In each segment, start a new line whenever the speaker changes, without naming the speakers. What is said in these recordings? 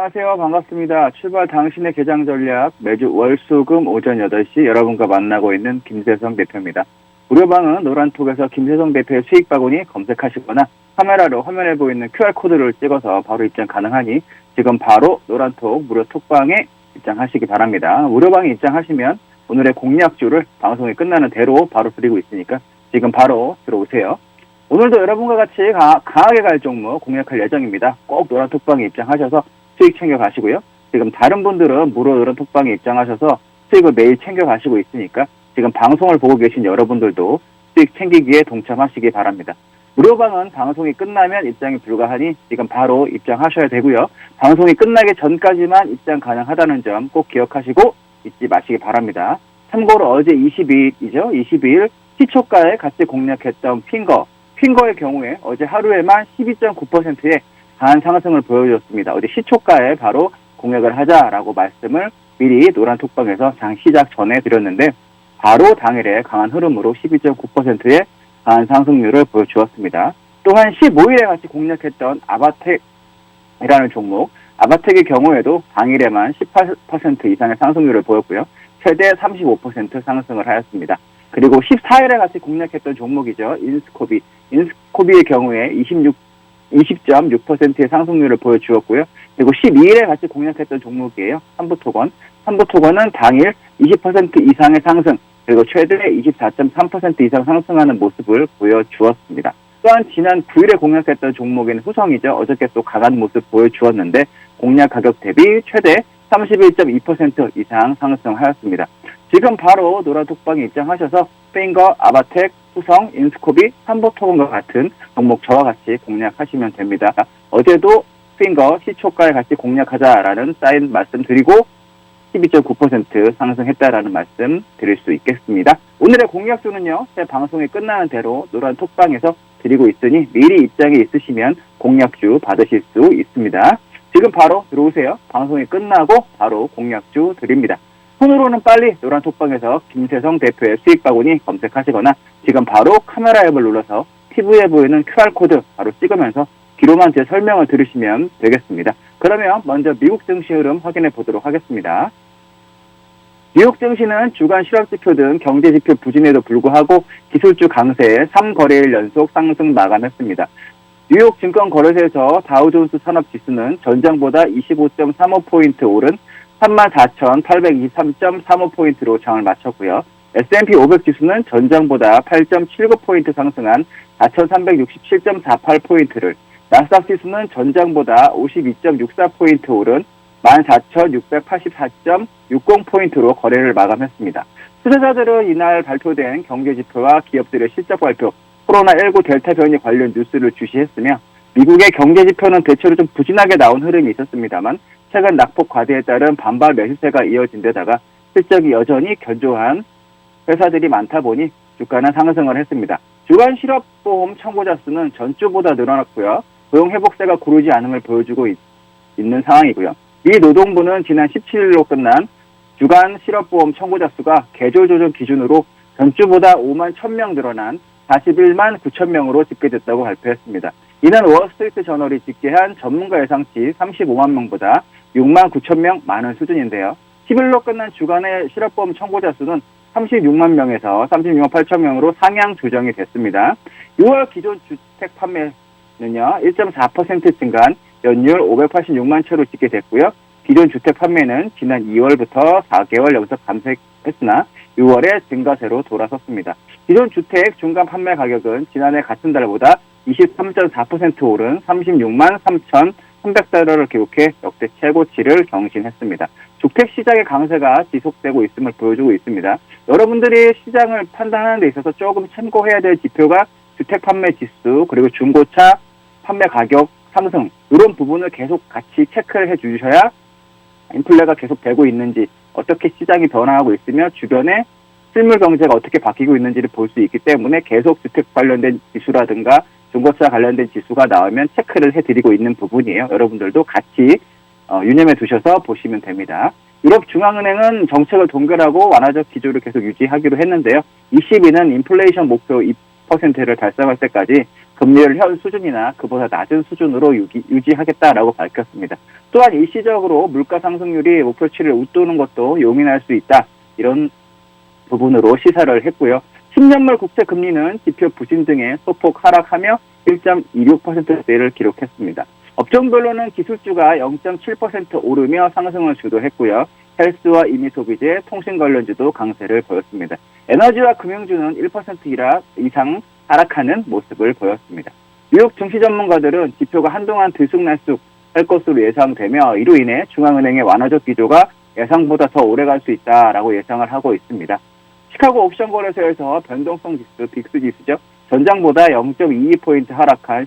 안녕하세요. 반갑습니다. 출발 당신의 개장 전략 매주 월수금 오전 8시 여러분과 만나고 있는 김세성 대표입니다. 무료방은 노란톡에서 김세성 대표의 수익바구니 검색하시거나 카메라로 화면에 보이는 QR코드를 찍어서 바로 입장 가능하니 지금 바로 노란톡 무료 톡방에 입장하시기 바랍니다. 무료방에 입장하시면 오늘의 공략주를 방송이 끝나는 대로 바로 드리고 있으니까 지금 바로 들어오세요. 오늘도 여러분과 같이 강하게 갈 종목 공략할 예정입니다. 꼭 노란 톡방에 입장하셔서 수익 챙겨가시고요. 지금 다른 분들은 무료 노란 톡방에 입장하셔서 수익을 매일 챙겨가시고 있으니까 지금 방송을 보고 계신 여러분들도 수익 챙기기에 동참하시기 바랍니다. 무료방은 방송이 끝나면 입장이 불가하니 지금 바로 입장하셔야 되고요. 방송이 끝나기 전까지만 입장 가능하다는 점 꼭 기억하시고 잊지 마시기 바랍니다. 참고로 어제 22일이죠. 22일 시초가에 같이 공략했던 핑거의 경우에 어제 하루에만 12.9%의 강한 상승을 보여줬습니다. 어제 시초가에 바로 공략을 하자라고 말씀을 미리 노란 톡방에서 장 시작 전에 드렸는데 바로 당일에 강한 흐름으로 12.9%의 강한 상승률을 보여주었습니다. 또한 15일에 같이 공략했던 아바텍이라는 종목, 아바텍의 경우에도 당일에만 18% 이상의 상승률을 보였고요. 최대 35% 상승을 하였습니다. 그리고 14일에 같이 공략했던 종목이죠. 인스코비의 경우에 20.6%의 상승률을 보여주었고요. 그리고 12일에 같이 공략했던 종목이에요. 삼부토건은 당일 20% 이상의 상승, 그리고 최대 24.3% 이상 상승하는 모습을 보여주었습니다. 또한 지난 9일에 공략했던 종목인 후성이죠. 어저께 또 강한 모습 보여주었는데 공략 가격 대비 최대 31.2% 이상 상승하였습니다. 지금 바로 노란 톡방에 입장하셔서 핑거, 아바텍, 후성, 인스코비, 삼보토건과 같은 종목 저와 같이 공략하시면 됩니다. 어제도 핑거 시초가에 같이 공략하자라는 사인 말씀드리고 12.9% 상승했다라는 말씀 드릴 수 있겠습니다. 오늘의 공략주는요, 제 방송이 끝나는 대로 노란 톡방에서 드리고 있으니 미리 입장이 있으시면 공략주 받으실 수 있습니다. 지금 바로 들어오세요. 방송이 끝나고 바로 공략주 드립니다. 손으로는 빨리 노란 톡방에서 김세성 대표의 수익바구니 검색하시거나 지금 바로 카메라 앱을 눌러서 TV에 보이는 QR코드 바로 찍으면서 귀로만 제 설명을 들으시면 되겠습니다. 그러면 먼저 미국 증시 흐름 확인해 보도록 하겠습니다. 뉴욕 증시는 주간 실업지표 등 경제지표 부진에도 불구하고 기술주 강세에 3거래일 연속 상승 마감했습니다. 뉴욕 증권거래소에서 다우존스 산업지수는 전장보다 25.35포인트 오른 34,823.35포인트로 장을 마쳤고요. S&P 500 지수는 전장보다 8.79포인트 상승한 4,367.48포인트를, 나스닥 지수는 전장보다 52.64포인트 오른 14,684.60포인트로 거래를 마감했습니다. 투자자들은 이날 발표된 경제지표와 기업들의 실적 발표, 코로나19 델타 변이 관련 뉴스를 주시했으며 미국의 경제지표는 대체로 좀 부진하게 나온 흐름이 있었습니다만 최근 낙폭 과대에 따른 반발 매수세가 이어진 데다가 실적이 여전히 견조한 회사들이 많다 보니 주가는 상승을 했습니다. 주간 실업보험 청구자 수는 전주보다 늘어났고요. 고용회복세가 구르지 않음을 보여주고 있는 상황이고요. 미 노동부는 지난 17일로 끝난 주간 실업보험 청구자 수가 계절 조정 기준으로 전주보다 5만 1,000명 늘어난 41만 9천 명으로 집계됐다고 발표했습니다. 이는 월스트리트 저널이 집계한 전문가 예상치 35만 명보다 6만 9천 명 많은 수준인데요. 10일로 끝난 주간의 실업보험 청구자 수는 36만 명에서 36만 8천 명으로 상향 조정이 됐습니다. 6월 기존 주택 판매는요, 1.4% 증가한 연율 586만 채로 집계됐고요. 기존 주택 판매는 지난 2월부터 4개월 연속 감소했으나 6월에 증가세로 돌아섰습니다. 기존 주택 중간 판매 가격은 지난해 같은 달보다 23.4% 오른 36만 3,300달러를 기록해 역대 최고치를 경신했습니다. 주택시장의 강세가 지속되고 있음을 보여주고 있습니다. 여러분들이 시장을 판단하는 데 있어서 조금 참고해야 될 지표가 주택 판매 지수, 그리고 중고차 판매 가격 상승, 이런 부분을 계속 같이 체크를 해 주셔야 인플레가 계속 되고 있는지, 어떻게 시장이 변화하고 있으며 주변에 실물 경제가 어떻게 바뀌고 있는지를 볼 수 있기 때문에 계속 주택 관련된 지수라든가 중고차 관련된 지수가 나오면 체크를 해드리고 있는 부분이에요. 여러분들도 같이 유념해 두셔서 보시면 됩니다. 유럽중앙은행은 정책을 동결하고 완화적 기조를 계속 유지하기로 했는데요. ECB는 인플레이션 목표 2%를 달성할 때까지 금리를 현 수준이나 그보다 낮은 수준으로 유지하겠다라고 밝혔습니다. 또한 일시적으로 물가 상승률이 목표치를 웃도는 것도 용인할 수 있다. 이런 부분으로 시사를 했고요. 10년물 국채 금리는 지표 부진 등에 소폭 하락하며 1.26%대를 기록했습니다. 업종별로는 기술주가 0.7% 오르며 상승을 주도했고요. 헬스와 임의소비재, 통신 관련주도 강세를 보였습니다. 에너지와 금융주는 1% 이상 하락하는 모습을 보였습니다. 뉴욕 증시 전문가들은 지표가 한동안 들쑥날쑥할 것으로 예상되며 이로 인해 중앙은행의 완화적 기조가 예상보다 더 오래 갈 수 있다라고 예상을 하고 있습니다. 시카고 옵션 거래소에서 변동성 지수, 빅스 지수죠. 전장보다 0.22포인트 하락한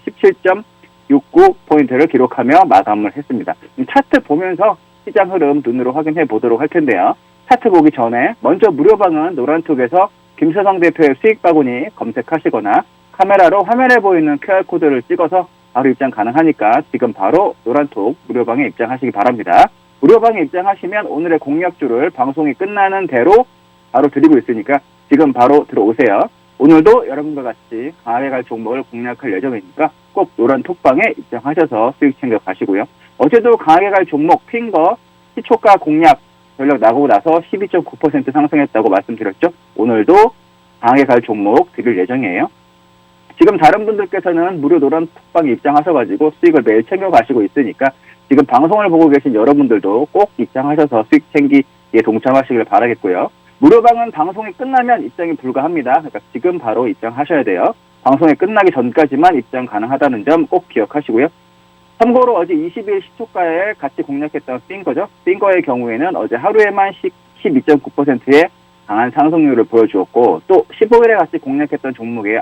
17.69포인트를 기록하며 마감을 했습니다. 차트 보면서 시장 흐름 눈으로 확인해 보도록 할 텐데요. 차트 보기 전에 먼저 무료방은 노란톡에서 김세성 대표의 수익 바구니 검색하시거나 카메라로 화면에 보이는 QR코드를 찍어서 바로 입장 가능하니까 지금 바로 노란톡 무료방에 입장하시기 바랍니다. 무료방에 입장하시면 오늘의 공략주를 방송이 끝나는 대로 바로 드리고 있으니까 지금 바로 들어오세요. 오늘도 여러분과 같이 강하게 갈 종목을 공략할 예정이니까 꼭 노란 톡방에 입장하셔서 수익 챙겨 가시고요. 어제도 강하게 갈 종목 핀거 시초가 공략 전략 나오고 나서 12.9% 상승했다고 말씀드렸죠. 오늘도 강하게 갈 종목 드릴 예정이에요. 지금 다른 분들께서는 무료 노란 톡방에 입장하셔가지고 수익을 매일 챙겨 가시고 있으니까 지금 방송을 보고 계신 여러분들도 꼭 입장하셔서 수익 챙기에 동참하시길 바라겠고요. 무료방은 방송이 끝나면 입장이 불가합니다. 그러니까 지금 바로 입장하셔야 돼요. 방송이 끝나기 전까지만 입장 가능하다는 점 꼭 기억하시고요. 참고로 어제 20일 시초가에 같이 공략했던 핀거죠. 핀거의 경우에는 어제 하루에만 12.9%의 강한 상승률을 보여주었고 또 15일에 같이 공략했던 종목의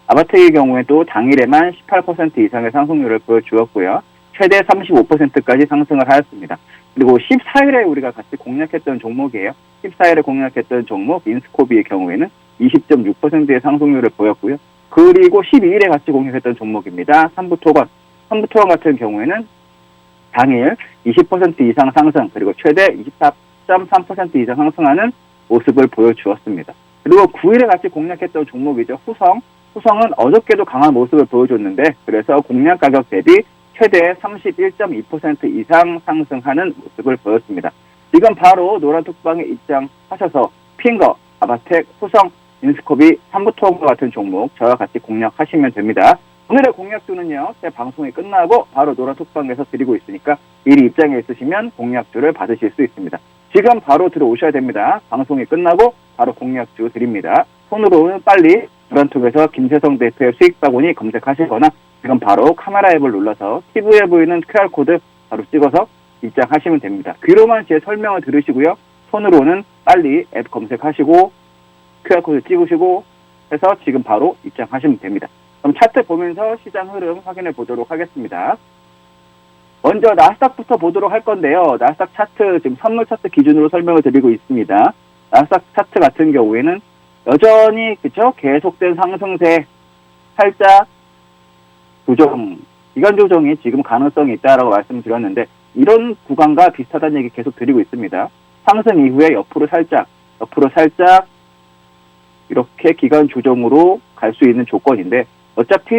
아바텍의 경우에도 당일에만 18% 이상의 상승률을 보여주었고요. 최대 35%까지 상승을 하였습니다. 그리고 14일에 우리가 같이 공략했던 종목이에요. 14일에 공략했던 종목 인스코비의 경우에는 20.6%의 상승률을 보였고요. 그리고 12일에 같이 공략했던 종목입니다. 삼부토건 같은 경우에는 당일 20% 이상 상승 그리고 최대 24.3% 이상 상승하는 모습을 보여주었습니다. 그리고 9일에 같이 공략했던 종목이죠. 후성은 어저께도 강한 모습을 보여줬는데 그래서 공략 가격 대비 최대 31.2% 이상 상승하는 모습을 보였습니다. 지금 바로 노란톡방에 입장하셔서 핀거, 아바텍, 후성, 인스코비, 삼부토건과 같은 종목 저와 같이 공략하시면 됩니다. 오늘의 공략주는요. 제 방송이 끝나고 바로 노란톡방에서 드리고 있으니까 미리 입장에 있으시면 공략주를 받으실 수 있습니다. 지금 바로 들어오셔야 됩니다. 방송이 끝나고 바로 공략주 드립니다. 손으로는 빨리 노란톡에서 김세성 대표의 수익 바구니 검색하시거나 지금 바로 카메라 앱을 눌러서 TV에 보이는 QR코드 바로 찍어서 입장하시면 됩니다. 귀로만 제 설명을 들으시고요. 손으로는 빨리 앱 검색하시고 QR코드 찍으시고 해서 지금 바로 입장하시면 됩니다. 그럼 차트 보면서 시장 흐름 확인해 보도록 하겠습니다. 먼저 나스닥부터 보도록 할 건데요. 나스닥 차트 지금 선물 차트 기준으로 설명을 드리고 있습니다. 나스닥 차트 같은 경우에는 여전히 계속된 상승세 살짝 기간 조정이 지금 가능성이 있다라고 말씀드렸는데 이런 구간과 비슷하다는 얘기 계속 드리고 있습니다. 상승 이후에 옆으로 살짝 이렇게 기간 조정으로 갈 수 있는 조건인데 어차피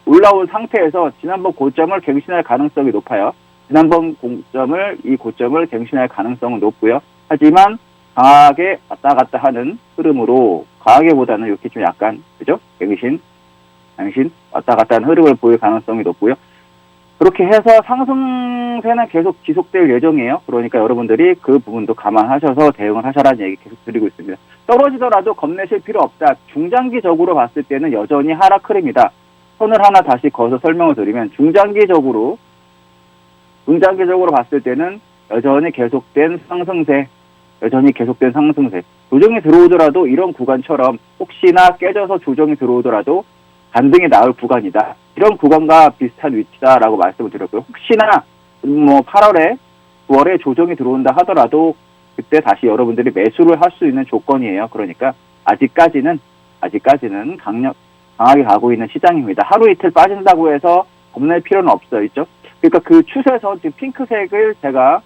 올라온 상태에서 지난번 고점을 갱신할 가능성이 높아요. 지난번 고점을 갱신할 가능성은 높고요. 하지만 강하게 왔다 갔다 하는 흐름으로 강하게보다는 이렇게 좀 약간 갱신 왔다 갔다 하는 흐름을 보일 가능성이 높고요. 그렇게 해서 상승세는 계속 지속될 예정이에요. 그러니까 여러분들이 그 부분도 감안하셔서 대응을 하셔라는 얘기 계속 드리고 있습니다. 떨어지더라도 겁내실 필요 없다. 중장기적으로 봤을 때는 여전히 하락 흐름이다. 선을 하나 다시 그어서 설명을 드리면 중장기적으로 봤을 때는 여전히 계속된 상승세. 조정이 들어오더라도 이런 구간처럼 혹시나 깨져서 조정이 들어오더라도 반등이 나올 구간이다. 이런 구간과 비슷한 위치다라고 말씀을 드렸고요. 혹시나 8월에 9월에 조정이 들어온다 하더라도 그때 다시 여러분들이 매수를 할 수 있는 조건이에요. 그러니까 아직까지는 강하게 가고 있는 시장입니다. 하루 이틀 빠진다고 해서 겁낼 필요는 없어요. 그러니까 그 추세선 지금 핑크색을 제가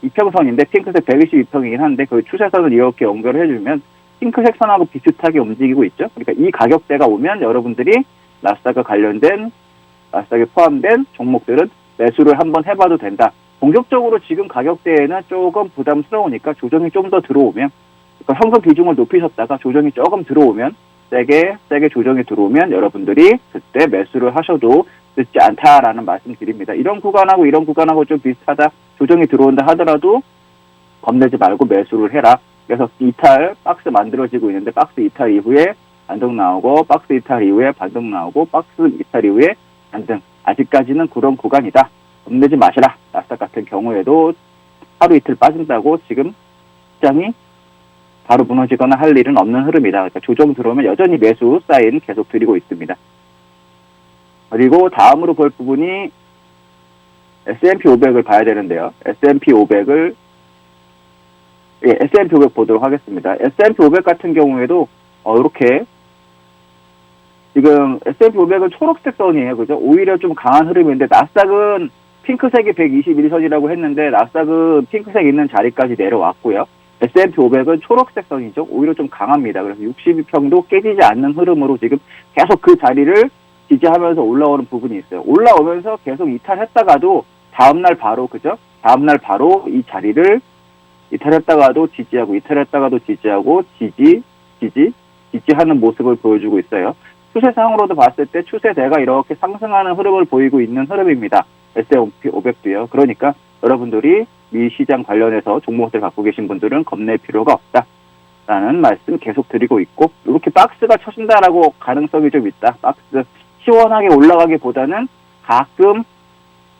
이평선인데 핑크색 122평이긴 한데 그 추세선을 이렇게 연결해 주면 핑크색 선하고 비슷하게 움직이고 있죠. 그러니까 이 가격대가 오면 여러분들이 나스닥에 포함된 종목들은 매수를 한번 해봐도 된다. 공격적으로 지금 가격대에는 조금 부담스러우니까 조정이 좀 더 들어오면, 그러니까 현금 비중을 높이셨다가 조정이 조금 들어오면, 세게 조정이 들어오면 여러분들이 그때 매수를 하셔도 늦지 않다라는 말씀 드립니다. 이런 구간하고 좀 비슷하다. 조정이 들어온다 하더라도 겁내지 말고 매수를 해라. 그래서 이탈 박스 만들어지고 있는데, 박스 이탈 이후에 반등 나오고, 박스 이탈 이후에 반등 나오고, 박스 이탈 이후에 반등. 아직까지는 그런 구간이다. 겁내지 마시라. 나스닥 같은 경우에도 하루 이틀 빠진다고 지금 시장이 바로 무너지거나 할 일은 없는 흐름이다. 그러니까 조정 들어오면 여전히 매수 사인 계속 드리고 있습니다. 그리고 다음으로 볼 부분이 S&P 500을 봐야 되는데요. S&P 500 보도록 하겠습니다. S&P 500 같은 경우에도 이렇게 지금 S&P 500은 초록색 선이에요. 그죠? 오히려 좀 강한 흐름인데, 나스닥은 핑크색이 121선이라고 했는데 나스닥은 핑크색 있는 자리까지 내려왔고요. S&P 500은 초록색 선이죠. 오히려 좀 강합니다. 그래서 62평도 깨지지 않는 흐름으로 지금 계속 그 자리를 지지하면서 올라오는 부분이 있어요. 올라오면서 계속 이탈했다가도 다음날 바로 이 자리를 이탈했다가도 지지하고, 이탈했다가도 지지하고, 지지하는 모습을 보여주고 있어요. 추세상으로도 봤을 때 추세대가 이렇게 상승하는 흐름을 보이고 있는 흐름입니다. S&P 500도요. 그러니까 여러분들이 미 시장 관련해서 종목들 갖고 계신 분들은 겁낼 필요가 없다라는 말씀 계속 드리고 있고, 이렇게 박스가 쳐진다라고 가능성이 좀 있다. 박스 시원하게 올라가기보다는 가끔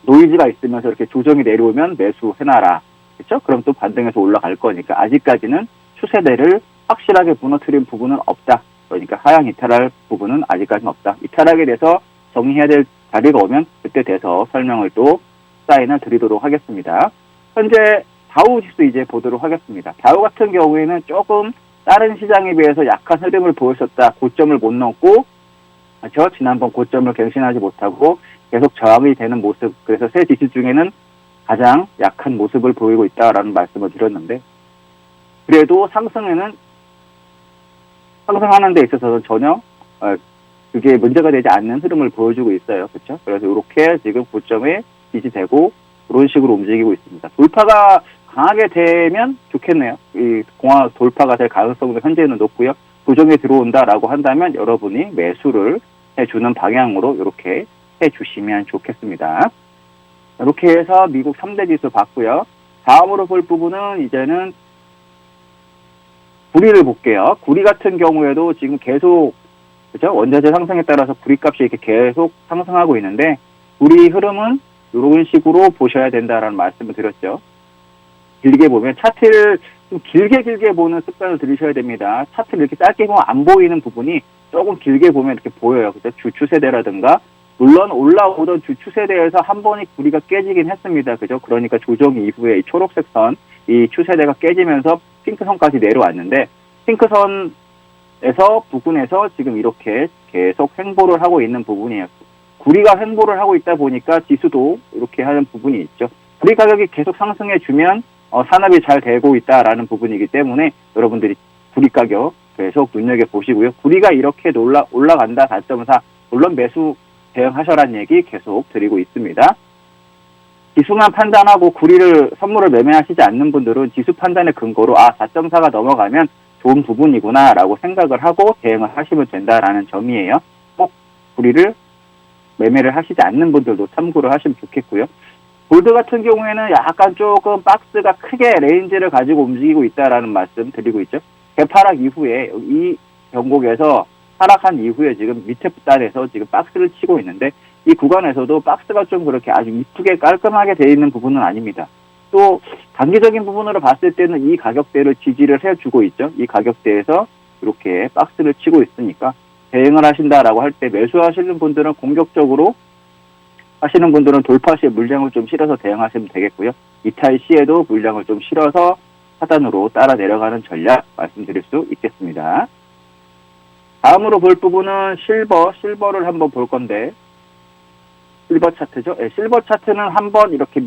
노이즈가 있으면서 이렇게 조정이 내려오면 매수해놔라. 그렇죠? 그럼 또 반등해서 올라갈 거니까 아직까지는 추세대를 확실하게 무너뜨린 부분은 없다. 그러니까 하향 이탈할 부분은 아직까지는 없다. 이탈하게 돼서 정리해야 될 자리가 오면 그때 돼서 설명을 또 사인을 드리도록 하겠습니다. 현재 다우 지수 이제 보도록 하겠습니다. 다우 같은 경우에는 조금 다른 시장에 비해서 약한 흐름을 보였었다. 고점을 못 넘고, 그렇죠? 지난번 고점을 갱신하지 못하고 계속 저항이 되는 모습. 그래서 세 지수 중에는 가장 약한 모습을 보이고 있다라는 말씀을 드렸는데, 그래도 상승하는 데 있어서는 전혀 그게 문제가 되지 않는 흐름을 보여주고 있어요. 그렇죠? 그래서 이렇게 지금 고점에 지지되고 그런 식으로 움직이고 있습니다. 돌파가 강하게 되면 좋겠네요. 이 공학 돌파가 될 가능성도 현재는 높고요. 조정에 들어온다라고 한다면 여러분이 매수를 해주는 방향으로 이렇게 해주시면 좋겠습니다. 이렇게 해서 미국 3대 지수 봤고요. 다음으로 볼 부분은 이제는 구리를 볼게요. 구리 같은 경우에도 지금 계속, 그죠? 원자재 상승에 따라서 구리 값이 이렇게 계속 상승하고 있는데, 구리 흐름은 이런 식으로 보셔야 된다라는 말씀을 드렸죠. 길게 보면 차트를 좀 길게 보는 습관을 들이셔야 됩니다. 차트를 이렇게 짧게 보면 안 보이는 부분이 조금 길게 보면 이렇게 보여요. 그죠? 주추세대라든가, 물론 올라오던 주추세대에서 한 번이 구리가 깨지긴 했습니다. 그죠? 그러니까 조정 이후에 이 초록색 선, 이 추세대가 깨지면서 핑크선까지 내려왔는데, 핑크선에서 부근에서 지금 이렇게 계속 횡보를 하고 있는 부분이에요. 구리가 횡보를 하고 있다 보니까 지수도 이렇게 하는 부분이 있죠. 구리 가격이 계속 상승해주면 산업이 잘 되고 있다라는 부분이기 때문에 여러분들이 구리 가격 계속 눈여겨보시고요. 구리가 이렇게 올라간다 4.4, 물론 매수 대응하셔라는 얘기 계속 드리고 있습니다. 지수만 판단하고 선물을 매매하시지 않는 분들은 지수 판단의 근거로 4.4가 넘어가면 좋은 부분이구나 라고 생각을 하고 대응을 하시면 된다라는 점이에요. 꼭 구리를 매매를 하시지 않는 분들도 참고를 하시면 좋겠고요. 골드 같은 경우에는 약간 조금 박스가 크게 레인지를 가지고 움직이고 있다라는 말씀 드리고 있죠. 개파락 이후에 이 경곡에서 하락한 이후에 지금 밑에 단에서 지금 박스를 치고 있는데, 이 구간에서도 박스가 좀 그렇게 아주 이쁘게 깔끔하게 되어 있는 부분은 아닙니다. 또 단기적인 부분으로 봤을 때는 이 가격대를 지지를 해주고 있죠. 이 가격대에서 이렇게 박스를 치고 있으니까 대응을 하신다라고 할 때 매수하시는 분들은 공격적으로 하시는 분들은 돌파 시에 물량을 좀 실어서 대응하시면 되겠고요. 이탈 시에도 물량을 좀 실어서 하단으로 따라 내려가는 전략 말씀드릴 수 있겠습니다. 다음으로 볼 부분은 실버를 한번 볼 건데, 실버 차트죠. 실버 차트는 한번 이렇게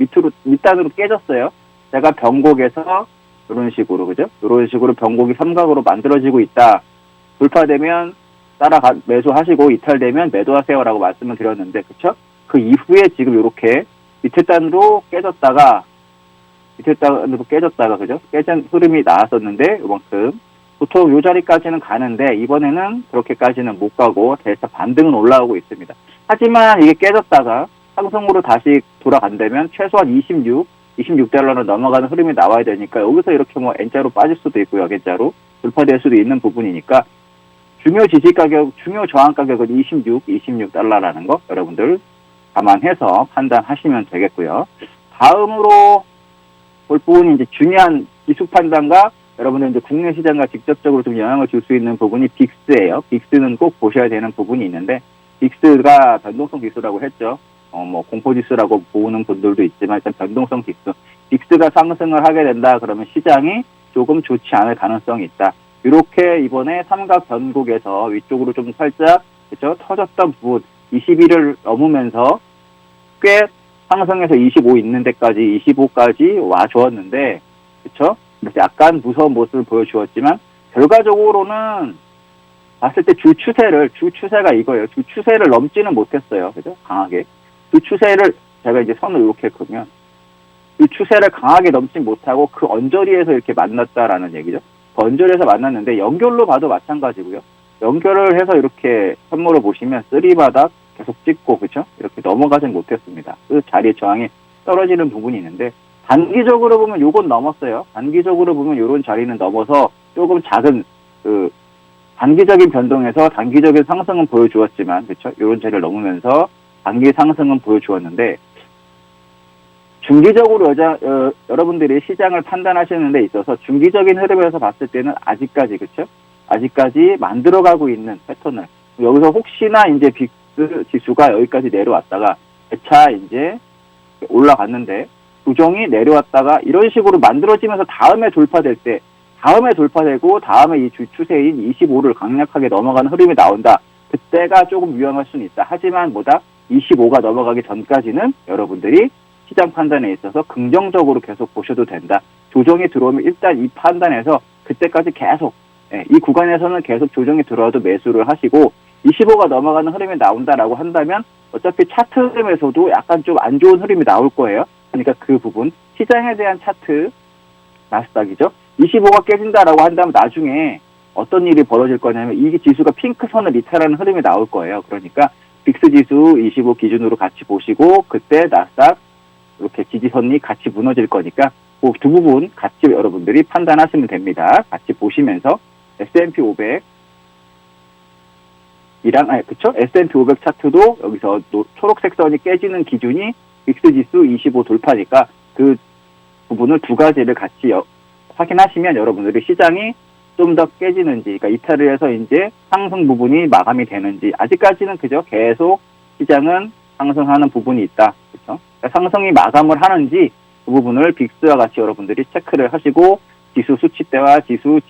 밑단으로 깨졌어요. 제가 변곡에서 이런 식으로, 그죠? 이런 식으로 변곡이 삼각으로 만들어지고 있다. 돌파되면 매수하시고 이탈되면 매도하세요라고 말씀을 드렸는데, 그쵸? 그 이후에 지금 이렇게 밑에 단도 깨졌다가, 그죠? 깨진 흐름이 나왔었는데, 이만큼. 보통 이 자리까지는 가는데, 이번에는 그렇게까지는 못 가고, 대차 반등은 올라오고 있습니다. 하지만 이게 깨졌다가 상승으로 다시 돌아간다면, 최소한 26달러로 넘어가는 흐름이 나와야 되니까, 여기서 이렇게 뭐 N자로 빠질 수도 있고요, N자로 돌파될 수도 있는 부분이니까, 중요 지지 가격, 중요 저항 가격은 26달러라는 거 여러분들 감안해서 판단하시면 되겠고요. 다음으로 볼 부분이 이제 중요한 기술 판단과 여러분들 이제 국내 시장과 직접적으로 좀 영향을 줄 수 있는 부분이 빅스예요. 빅스는 꼭 보셔야 되는 부분이 있는데, 빅스가 변동성 지수라고 했죠. 뭐 공포지수라고 보는 분들도 있지만 일단 변동성 지수. 빅스가 상승을 하게 된다 그러면 시장이 조금 좋지 않을 가능성이 있다. 이렇게 이번에 삼각 변곡에서 위쪽으로 좀 살짝, 그죠? 터졌던 부분 21을 넘으면서 꽤 상승해서 25 있는 데까지 25까지 와 주었는데, 그쵸? 그래서 약간 무서운 모습을 보여주었지만 결과적으로는 봤을 때 주추세가 이거예요. 주추세를 넘지는 못했어요. 그죠? 강하게. 주추세를 제가 이제 선을 이렇게 그으면 주추세를 강하게 넘지 못하고 그 언저리에서 이렇게 만났다라는 얘기죠. 그 언저리에서 만났는데 연결로 봐도 마찬가지고요. 연결을 해서 이렇게 선물을 보시면 쓰리바닥 계속 찍고, 그죠? 이렇게 넘어가진 못했습니다. 그 자리의 저항이 떨어지는 부분이 있는데, 단기적으로 보면 요건 넘었어요. 단기적으로 보면 요런 자리는 넘어서 조금 작은 단기적인 변동에서 단기적인 상승은 보여주었지만, 그렇죠? 요런 자리를 넘으면서 단기 상승은 보여주었는데, 중기적으로 여러분들이 시장을 판단하시는 데 있어서 중기적인 흐름에서 봤을 때는 아직까지, 그렇죠? 아직까지 만들어가고 있는 패턴을, 여기서 혹시나 이제 빅스 지수가 여기까지 내려왔다가 재차 이제 올라갔는데 조정이 내려왔다가 이런 식으로 만들어지면서 다음에 돌파되고 다음에 이 주추세인 25를 강력하게 넘어가는 흐름이 나온다. 그때가 조금 위험할 수는 있다. 하지만 25가 넘어가기 전까지는 여러분들이 시장 판단에 있어서 긍정적으로 계속 보셔도 된다. 조정이 들어오면 일단 이 판단에서 그때까지 계속, 이 구간에서는 계속 조정이 들어와도 매수를 하시고, 25가 넘어가는 흐름이 나온다라고 한다면 어차피 차트 흐름에서도 약간 좀 안 좋은 흐름이 나올 거예요. 그러니까 그 부분, 시장에 대한 차트, 나스닥이죠. 25가 깨진다라고 한다면 나중에 어떤 일이 벌어질 거냐면 이 지수가 핑크선을 이탈하는 흐름이 나올 거예요. 그러니까 빅스 지수 25 기준으로 같이 보시고, 그때 나스닥 이렇게 지지선이 같이 무너질 거니까 그 두 부분 같이 여러분들이 판단하시면 됩니다. 같이 보시면서 S&P 500 S&P 500 차트도 여기서 초록색 선이 깨지는 기준이 빅스 지수 25 돌파니까 그 부분을 두 가지를 같이 확인하시면 여러분들이 시장이 좀 더 깨지는지, 그러니까 이탈을 해서 이제 상승 부분이 마감이 되는지, 아직까지는 그죠? 계속 시장은 상승하는 부분이 있다. 그렇죠? 그러니까 상승이 마감을 하는지 그 부분을 빅스와 같이 여러분들이 체크를 하시고, 지수 수치대와 지수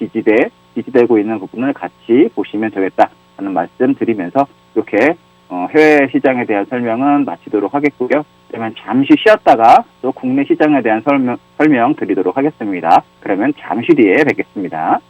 지지되고 있는 부분을 같이 보시면 되겠다 하는 말씀 드리면서 이렇게 해외 시장에 대한 설명은 마치도록 하겠고요. 그러면 잠시 쉬었다가 또 국내 시장에 대한 설명 드리도록 하겠습니다. 그러면 잠시 뒤에 뵙겠습니다.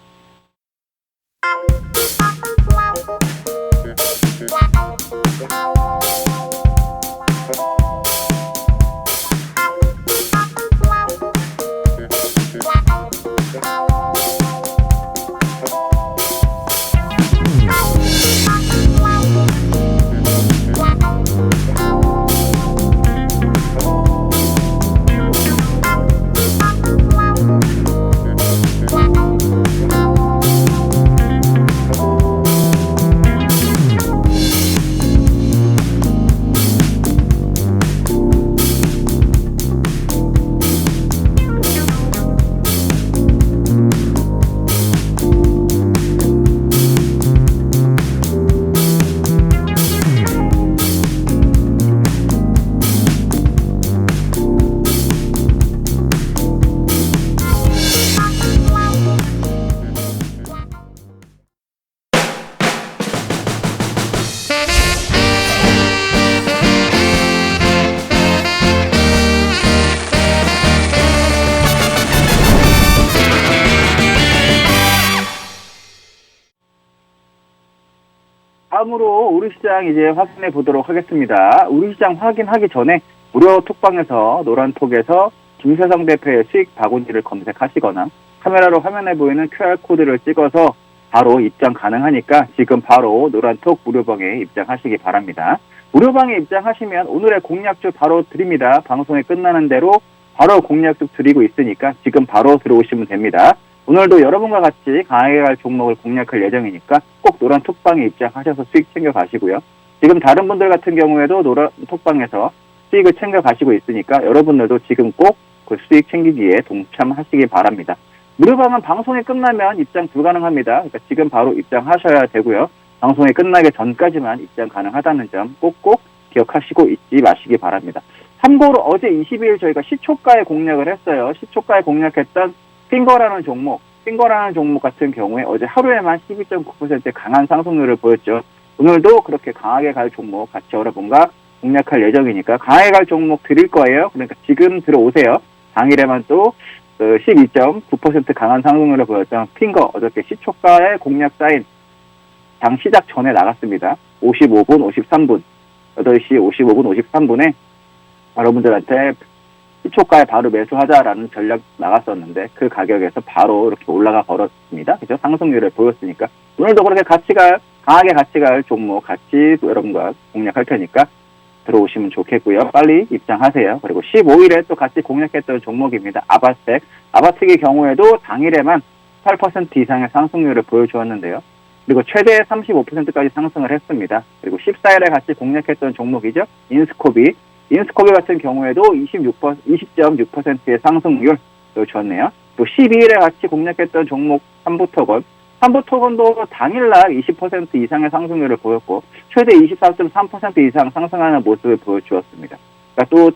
다음으로 우리 시장 이제 확인해 보도록 하겠습니다. 우리 시장 확인하기 전에 무료 톡방에서 노란톡에서 김세성 대표의 수익 바구니를 검색하시거나 카메라로 화면에 보이는 QR코드를 찍어서 바로 입장 가능하니까 지금 바로 노란톡 무료방에 입장하시기 바랍니다. 무료방에 입장하시면 오늘의 공략주 바로 드립니다. 방송이 끝나는 대로 바로 공략주 드리고 있으니까 지금 바로 들어오시면 됩니다. 오늘도 여러분과 같이 강하게 갈 종목을 공략할 예정이니까 꼭 노란 톡방에 입장하셔서 수익 챙겨가시고요. 지금 다른 분들 같은 경우에도 노란 톡방에서 수익을 챙겨가시고 있으니까 여러분들도 지금 꼭 그 수익 챙기기에 동참하시기 바랍니다. 무료방은 방송이 끝나면 입장 불가능합니다. 그러니까 지금 바로 입장하셔야 되고요. 방송이 끝나기 전까지만 입장 가능하다는 점 꼭꼭 기억하시고 잊지 마시기 바랍니다. 참고로 어제 22일 저희가 시초가에 공략을 했어요. 시초가에 공략했던 핑거라는 종목 같은 경우에 어제 하루에만 12.9%의 강한 상승률을 보였죠. 오늘도 그렇게 강하게 갈 종목 같이 여러분과 공략할 예정이니까 강하게 갈 종목 드릴 거예요. 그러니까 지금 들어오세요. 당일에만 또 12.9% 강한 상승률을 보였던 핑거 어저께 시초가에 공략 사인 장 시작 전에 나갔습니다. 55분, 53분, 8시 55분, 53분에 여러분들한테 시초가에 바로 매수하자라는 전략 나갔었는데 그 가격에서 바로 이렇게 올라가 버렸습니다. 그죠? 상승률을 보였으니까 오늘도 그렇게 강하게 같이 갈 종목 같이 여러분과 공략할 테니까 들어오시면 좋겠고요. 빨리 입장하세요. 그리고 15일에 또 같이 공략했던 종목입니다. 아바텍. 아바텍의 경우에도 당일에만 8% 이상의 상승률을 보여주었는데요. 그리고 최대 35%까지 상승을 했습니다. 그리고 14일에 같이 공략했던 종목이죠. 인스코비 같은 경우에도 20.6%의 상승률 보여주었네요. 또 12일에 같이 공략했던 종목 삼부토건도 당일날 20% 이상의 상승률을 보였고 최대 24.3% 이상 상승하는 모습을 보여주었습니다. 그러니까 또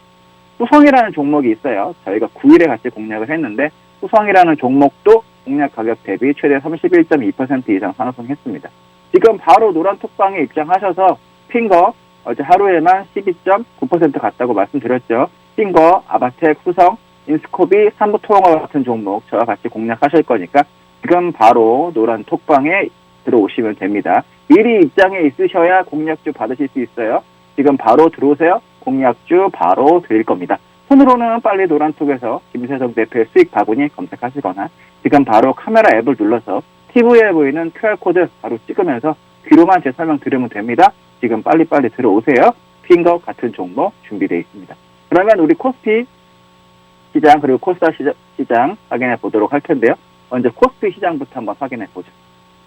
수성이라는 종목이 있어요. 저희가 9일에 같이 공략을 했는데 수성이라는 종목도 공략 가격 대비 최대 31.2% 이상 상승했습니다. 지금 바로 노란 톡방에 입장하셔서 핑거 어제 하루에만 12.9% 갔다고 말씀드렸죠. 핑거, 아바텍, 수성, 인스코비, 삼부토건과 같은 종목 저와 같이 공략하실 거니까 지금 바로 노란 톡방에 들어오시면 됩니다. 미리 입장에 있으셔야 공략주 받으실 수 있어요. 지금 바로 들어오세요. 공략주 바로 드릴 겁니다. 손으로는 빨리 노란톡에서 김세성 대표의 수익 바구니 검색하시거나 지금 바로 카메라 앱을 눌러서 TV에 보이는 QR코드 바로 찍으면서 귀로만 제 설명 들으면 됩니다. 지금 빨리빨리 들어오세요. 핑거 같은 종목 준비되어 있습니다. 그러면 우리 코스피 시장 그리고 코스닥 시장 확인해 보도록 할 텐데요. 먼저 코스피 시장부터 한번 확인해 보죠.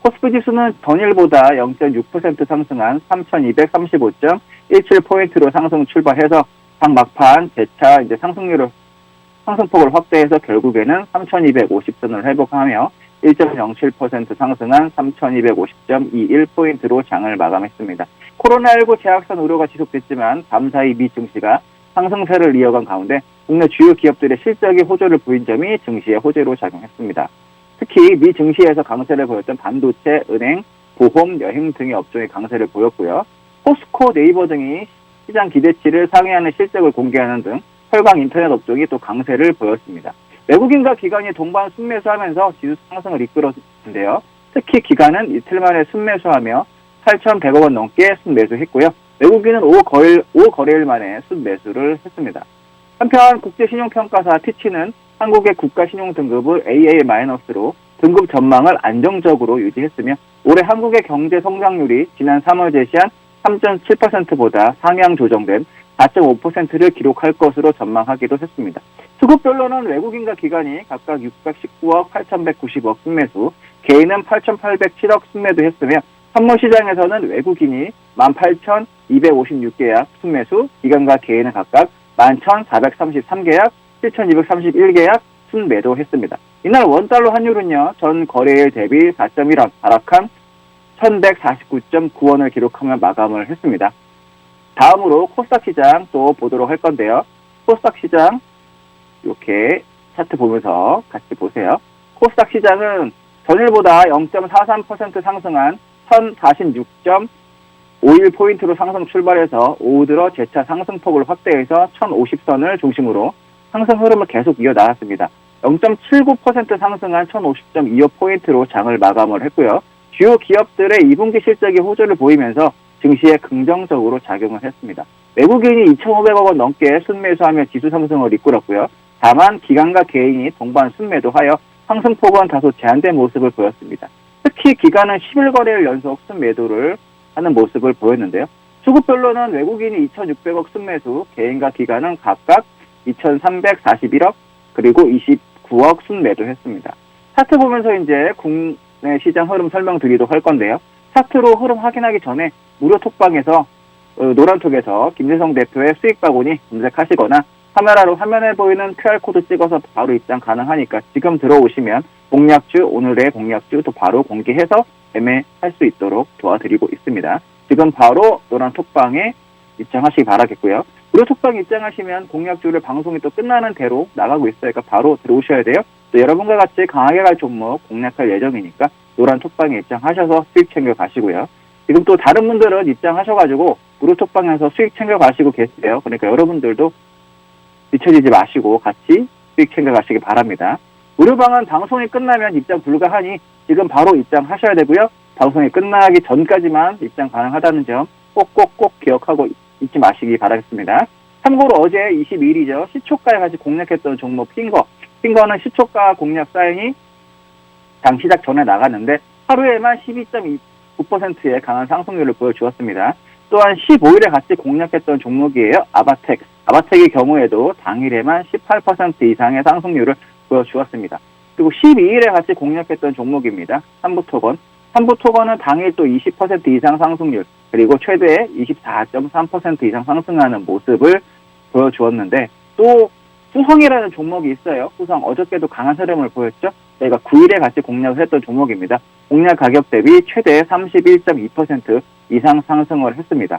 코스피 지수는 전일보다 0.6% 상승한 3,235.17포인트로 상승 출발해서 장 막판 재차 이제 상승폭을 확대해서 결국에는 3,250선을 회복하며 1.07% 상승한 3,250.21포인트로 장을 마감했습니다. 코로나19 재확산 우려가 지속됐지만 밤사이 미 증시가 상승세를 이어간 가운데 국내 주요 기업들의 실적이 호조를 보인 점이 증시의 호재로 작용했습니다. 특히 미 증시에서 강세를 보였던 반도체, 은행, 보험, 여행 등의 업종이 강세를 보였고요. 포스코, 네이버 등이 시장 기대치를 상회하는 실적을 공개하는 등 혈강 인터넷 업종이 또 강세를 보였습니다. 외국인과 기관이 동반 순매수하면서 지수 상승을 이끌었는데요. 특히 기관은 이틀 만에 순매수하며 8,100억 원 넘게 순매수했고요. 외국인은 5거래일 만에 순매수를 했습니다. 한편 국제신용평가사 피치는 한국의 국가신용등급을 AA-로 등급 전망을 안정적으로 유지했으며 올해 한국의 경제 성장률이 지난 3월 제시한 3.7%보다 상향 조정된 4.5%를 기록할 것으로 전망하기도 했습니다. 수급별로는 외국인과 기관이 각각 619억, 8,190억 순매수, 개인은 8,807억 순매도했으며 선물시장에서는 외국인이 18,256계약 순매수, 기관과 개인은 각각 11,433계약, 7,231계약 순매도했습니다. 이날 원달러 환율은요, 전 거래일 대비 4.1원 하락한 1,149.9원을 기록하며 마감을 했습니다. 다음으로 코스닥 시장 또 보도록 할 건데요. 코스닥 시장 이렇게 차트 보면서 같이 보세요. 코스닥 시장은 전일보다 0.43% 상승한 1,046.51포인트로 상승 출발해서 오후 들어 재차 상승폭을 확대해서 1,050선을 중심으로 상승 흐름을 계속 이어나갔습니다. 0.79% 상승한 1,050.25포인트로 장을 마감을 했고요. 주요 기업들의 2분기 실적이 호조를 보이면서 증시에 긍정적으로 작용을 했습니다. 외국인이 2,500억 원 넘게 순매수하며 지수 상승을 이끌었고요. 다만 기관과 개인이 동반 순매도하여 상승폭은 다소 제한된 모습을 보였습니다. 특히 기관은 11거래일 연속 순매도를 하는 모습을 보였는데요. 수급별로는 외국인이 2,600억 순매수, 개인과 기관은 각각 2,341억 그리고 29억 순매도했습니다. 차트 보면서 이제 국내 시장 흐름 설명드리도록 할 건데요. 차트로 흐름 확인하기 전에 무료 톡방에서 노란톡에서 김재성 대표의 수익 바구니 검색하시거나 카메라로 화면에 보이는 QR코드 찍어서 바로 입장 가능하니까 지금 들어오시면 공략주, 오늘의 공략주 또 바로 공개해서 매매할 수 있도록 도와드리고 있습니다. 지금 바로 노란 톡방에 입장하시기 바라겠고요. 무료 톡방 입장하시면 공략주를 방송이 또 끝나는 대로 나가고 있으니까 바로 들어오셔야 돼요. 또 여러분과 같이 강하게 갈 종목 공략할 예정이니까 노란 톡방에 입장하셔서 수익 챙겨 가시고요. 지금 또 다른 분들은 입장하셔가지고 무료 톡방에서 수익 챙겨 가시고 계세요. 그러니까 여러분들도 뒤처지지 마시고 같이 수익 챙겨 가시기 바랍니다. 무료방은 방송이 끝나면 입장 불가하니 지금 바로 입장하셔야 되고요. 방송이 끝나기 전까지만 입장 가능하다는 점 꼭꼭꼭 기억하고 잊지 마시기 바라겠습니다. 참고로 어제 22일이죠. 시초가에 같이 공략했던 종목 핑거는 시초가 공략 사인이 장 시작 전에 나갔는데 하루에만 12.29%의 강한 상승률을 보여주었습니다. 또한 15일에 같이 공략했던 종목이에요. 아바텍의 경우에도 당일에만 18% 이상의 상승률을 보여주었습니다. 그리고 12일에 같이 공략했던 종목입니다. 삼부토건은 당일 또 20% 이상 상승률 그리고 최대 24.3% 이상 상승하는 모습을 보여주었는데 또 후성이라는 종목이 있어요. 후성 어저께도 강한 흐름을 보였죠. 저희가 9일에 같이 공략을 했던 종목입니다. 공략 가격 대비 최대 31.2% 이상 상승을 했습니다.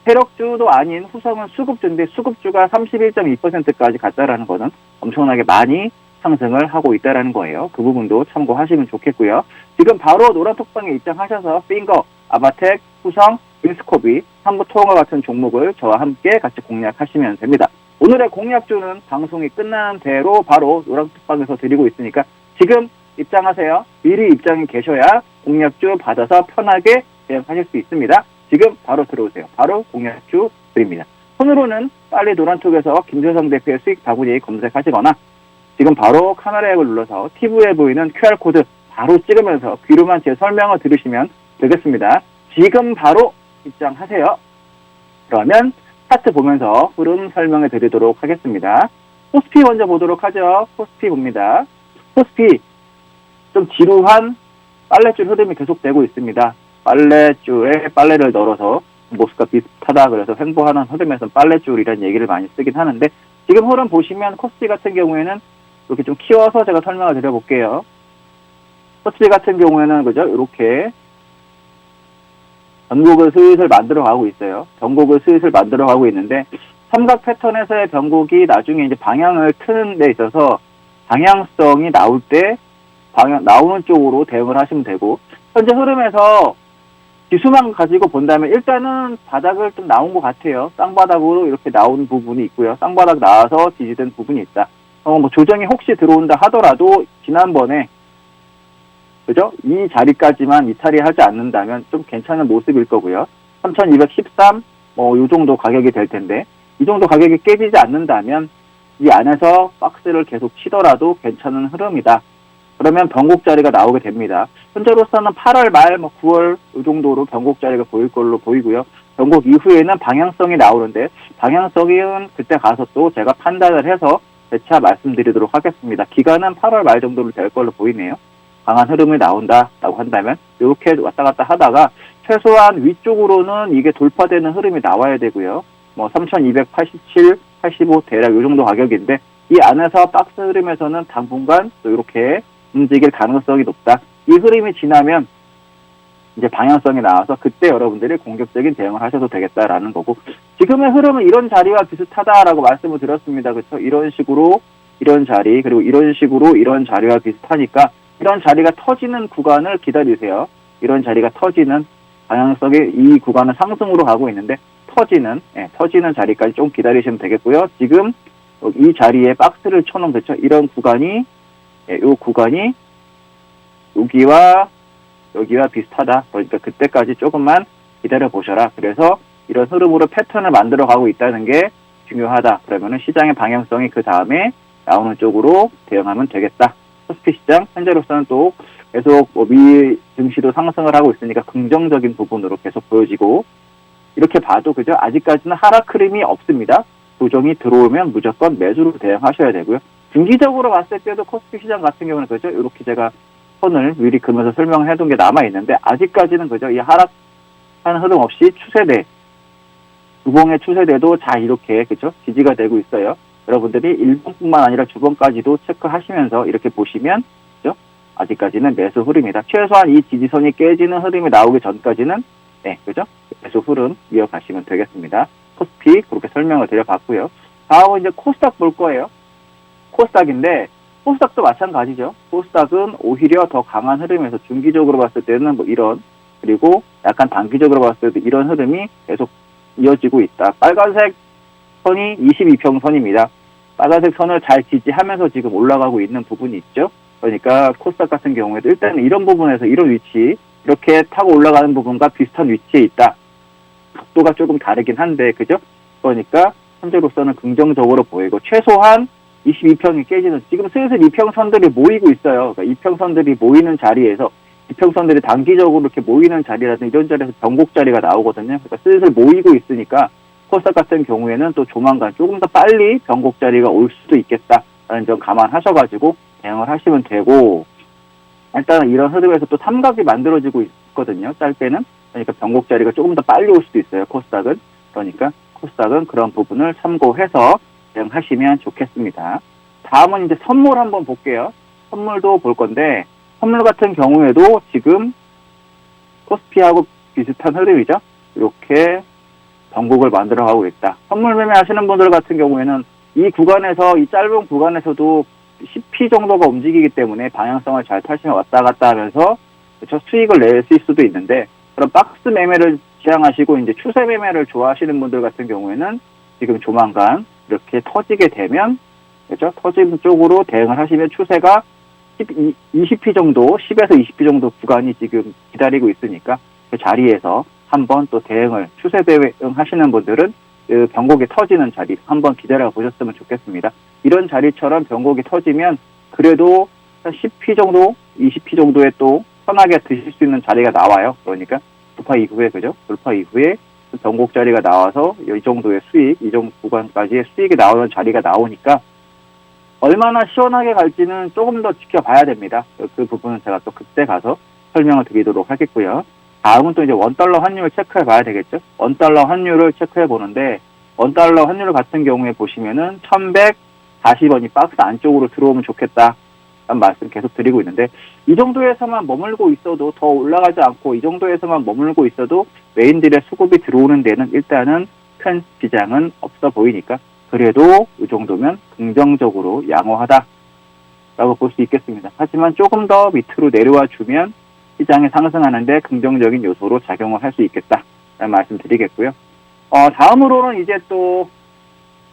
세력주도 아닌 후성은 수급주인데 수급주가 31.2%까지 갔다라는 것은 엄청나게 많이 상승을 하고 있다는 거예요. 그 부분도 참고하시면 좋겠고요. 지금 바로 노란톡방에 입장하셔서 핑거, 아바텍, 후성, 윈스코비, 삼부토건과 같은 종목을 저와 함께 같이 공략하시면 됩니다. 오늘의 공략주는 방송이 끝나는 대로 바로 노란톡방에서 드리고 있으니까 지금 입장하세요. 미리 입장이 계셔야 공략주 받아서 편하게 대응하실 수 있습니다. 지금 바로 들어오세요. 바로 공략주 드립니다. 손으로는 빨리 노란톡에서 김재성 대표의 수익 바구니 검색하시거나 지금 바로 카메라 앱을 눌러서 TV에 보이는 QR코드 바로 찍으면서 귀로만 제 설명을 들으시면 되겠습니다. 지금 바로 입장하세요. 그러면 차트 보면서 흐름 설명해 드리도록 하겠습니다. 코스피 먼저 보도록 하죠. 코스피 봅니다. 코스피 좀 지루한 빨래줄 흐름이 계속되고 있습니다. 빨래줄에 빨래를 널어서 모습과 비슷하다 그래서 횡보하는 흐름에서 빨래줄이라는 얘기를 많이 쓰긴 하는데 지금 흐름 보시면 코스피 같은 경우에는 이렇게 좀 키워서 제가 설명을 드려볼게요. 코스피 같은 경우에는 그죠? 이렇게 변곡을 슬슬 만들어가고 있어요. 변곡을 슬슬 만들어가고 있는데 삼각 패턴에서의 변곡이 나중에 이제 방향을 트는 데 있어서 방향성이 나올 때 나오는 쪽으로 대응을 하시면 되고 현재 흐름에서 지수만 가지고 본다면 일단은 바닥을 좀 나온 것 같아요. 쌍바닥으로 이렇게 나온 부분이 있고요. 쌍바닥 나와서 지지된 부분이 있다. 뭐 조정이 혹시 들어온다 하더라도 지난번에 그죠? 이 자리까지만 이탈이 하지 않는다면 좀 괜찮은 모습일 거고요. 3213, 요 정도 가격이 될 텐데, 이 정도 가격이 깨지지 않는다면, 이 안에서 박스를 계속 치더라도 괜찮은 흐름이다. 그러면 변곡 자리가 나오게 됩니다. 현재로서는 8월 말, 9월, 이 정도로 변곡 자리가 보일 걸로 보이고요. 변곡 이후에는 방향성이 나오는데, 방향성은 그때 가서 또 제가 판단을 해서 재차 말씀드리도록 하겠습니다. 기간은 8월 말 정도로 될 걸로 보이네요. 강한 흐름이 나온다라고 한다면 이렇게 왔다 갔다 하다가 최소한 위쪽으로는 이게 돌파되는 흐름이 나와야 되고요. 3287, 85 대략 이 정도 가격인데 이 안에서 박스 흐름에서는 당분간 또 이렇게 움직일 가능성이 높다. 이 흐름이 지나면 이제 방향성이 나와서 그때 여러분들이 공격적인 대응을 하셔도 되겠다라는 거고 지금의 흐름은 이런 자리와 비슷하다라고 말씀을 드렸습니다. 그렇죠? 이런 식으로 이런 자리 그리고 이런 식으로 이런 자리와 비슷하니까 이런 자리가 터지는 구간을 기다리세요. 이런 자리가 터지는 방향성이 이 구간은 상승으로 가고 있는데 터지는 자리까지 좀 기다리시면 되겠고요. 지금 이 자리에 박스를 쳐놓은 그렇죠? 이런 구간이 이 구간이 여기와 여기와 비슷하다. 그러니까 그때까지 조금만 기다려 보셔라. 그래서 이런 흐름으로 패턴을 만들어 가고 있다는 게 중요하다. 그러면은 시장의 방향성이 그 다음에 나오는 쪽으로 대응하면 되겠다. 코스피 시장 현재로서는 또 계속 미 증시도 상승을 하고 있으니까 긍정적인 부분으로 계속 보여지고, 이렇게 봐도 그죠? 아직까지는 하락 흐름이 없습니다. 조정이 들어오면 무조건 매수로 대응하셔야 되고요. 중기적으로 봤을 때도 코스피 시장 같은 경우는 그죠? 이렇게 제가 선을 미리 그면서 설명을 해둔 게 남아 있는데, 아직까지는 그죠? 이 하락하는 흐름 없이 추세대, 주봉의 추세대도 자 이렇게 그죠? 지지가 되고 있어요. 여러분들이 1번뿐만 아니라 주봉까지도 체크하시면서 이렇게 보시면 그죠? 아직까지는 매수 흐름이다. 최소한 이 지지선이 깨지는 흐름이 나오기 전까지는 네, 그죠? 매수 흐름 이어가시면 되겠습니다. 코스피 그렇게 설명을 드려봤고요. 다음은 이제 코스닥 볼 거예요. 코스닥인데 코스닥도 마찬가지죠. 코스닥은 오히려 더 강한 흐름에서 중기적으로 봤을 때는 뭐 이런, 그리고 약간 단기적으로 봤을 때도 이런 흐름이 계속 이어지고 있다. 빨간색 선이 22평선입니다. 빨간색 선을 잘 지지하면서 지금 올라가고 있는 부분이 있죠. 그러니까 코스닥 같은 경우에도 일단은 이런 부분에서 이런 위치, 이렇게 타고 올라가는 부분과 비슷한 위치에 있다. 각도가 조금 다르긴 한데 그죠? 그러니까 현재로서는 긍정적으로 보이고, 최소한 22평이 깨지는, 지금 슬슬 이평선들이 모이고 있어요. 그러니까 이평선들이 모이는 자리에서, 이평선들이 단기적으로 이렇게 모이는 자리라든지 이런 자리에서 변곡 자리가 나오거든요. 그러니까 슬슬 모이고 있으니까 코스닥 같은 경우에는 또 조만간 조금 더 빨리 변곡 자리가 올 수도 있겠다라는 점 감안하셔가지고 대응을 하시면 되고, 일단 이런 흐름에서 또 삼각이 만들어지고 있거든요. 짧게는. 그러니까 변곡 자리가 조금 더 빨리 올 수도 있어요. 코스닥은. 그러니까 코스닥은 그런 부분을 참고해서 대응하시면 좋겠습니다. 다음은 이제 선물 한번 볼게요. 선물도 볼 건데, 선물 같은 경우에도 지금 코스피하고 비슷한 흐름이죠. 이렇게 변곡을 만들어가고 있다. 선물 매매 하시는 분들 같은 경우에는 이 구간에서, 이 짧은 구간에서도 10p 정도가 움직이기 때문에 방향성을 잘 타시면 왔다 갔다 하면서 그렇죠? 수익을 내실 수도 있는데, 그런 박스 매매를 지향하시고 이제 추세 매매를 좋아하시는 분들 같은 경우에는 지금 조만간 이렇게 터지게 되면 그렇죠? 터지는 쪽으로 대응을 하시면 추세가 20p 정도, 10에서 20p 정도 구간이 지금 기다리고 있으니까 그 자리에서 한번 또 대응을, 추세 대응하시는 분들은 그 변곡이 터지는 자리 한번 기다려 보셨으면 좋겠습니다. 이런 자리처럼 변곡이 터지면 그래도 한 10p 정도, 20p 정도에 또 편하게 드실 수 있는 자리가 나와요. 그러니까 돌파 이후에 그죠? 돌파 이후에 변곡 자리가 나와서 이 정도의 수익, 이 정도 구간까지의 수익이 나오는 자리가 나오니까 얼마나 시원하게 갈지는 조금 더 지켜봐야 됩니다. 그 부분은 제가 또 그때 가서 설명을 드리도록 하겠고요. 다음은 또 이제 원달러 환율을 체크해 봐야 되겠죠. 원달러 환율을 체크해 보는데, 원달러 환율 같은 경우에 보시면은 1140원이 박스 안쪽으로 들어오면 좋겠다 라는 말씀 계속 드리고 있는데, 이 정도에서만 머물고 있어도, 더 올라가지 않고 이 정도에서만 머물고 있어도 외인들의 수급이 들어오는 데는 일단은 큰 지장은 없어 보이니까, 그래도 이 정도면 긍정적으로 양호하다라고 볼 수 있겠습니다. 하지만 조금 더 밑으로 내려와 주면 시장이 상승하는데 긍정적인 요소로 작용을 할 수 있겠다라는 말씀 드리겠고요. 다음으로는 이제 또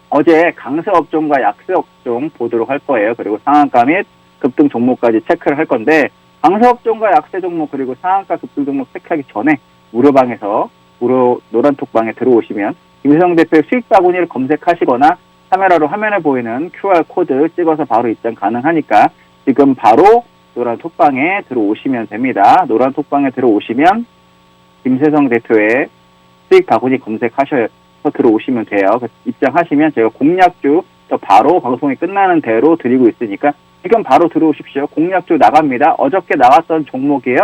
어제 강세 업종과 약세 업종 보도록 할 거예요. 그리고 상한가 및 급등 종목까지 체크를 할 건데, 강세 업종과 약세 종목 그리고 상한가 급등 종목 체크하기 전에 무료방에서, 무료 노란톡방에 들어오시면 김세성 대표의 수익 바구니를 검색하시거나 카메라로 화면에 보이는 QR코드 찍어서 바로 입장 가능하니까 지금 바로 노란톡방에 들어오시면 됩니다. 노란톡방에 들어오시면 김세성 대표의 수익 바구니 검색하셔서 들어오시면 돼요. 입장하시면 제가 공략주 바로 방송이 끝나는 대로 드리고 있으니까 지금 바로 들어오십시오. 공략주 나갑니다. 어저께 나갔던 종목이에요.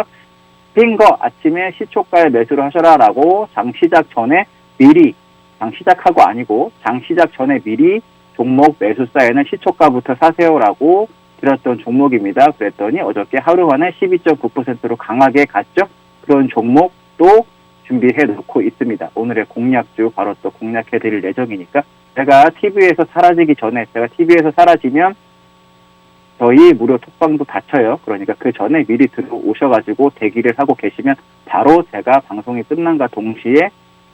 핀 거 아침에 시초가에 매수를 하셔라라고 장 시작 전에 미리, 장 시작하고 아니고 장 시작 전에 미리 종목 매수 사인은 시초가부터 사세요라고 드렸던 종목입니다. 그랬더니 어저께 하루 만에 12.9%로 강하게 갔죠. 그런 종목도 준비해 놓고 있습니다. 오늘의 공략주 바로 또 공략해 드릴 예정이니까, 제가 TV에서 사라지기 전에, 제가 TV에서 사라지면 저희 무료 톡방도 닫혀요. 그러니까 그 전에 미리 들어오셔가지고 대기를 하고 계시면 바로 제가 방송이 끝난과 동시에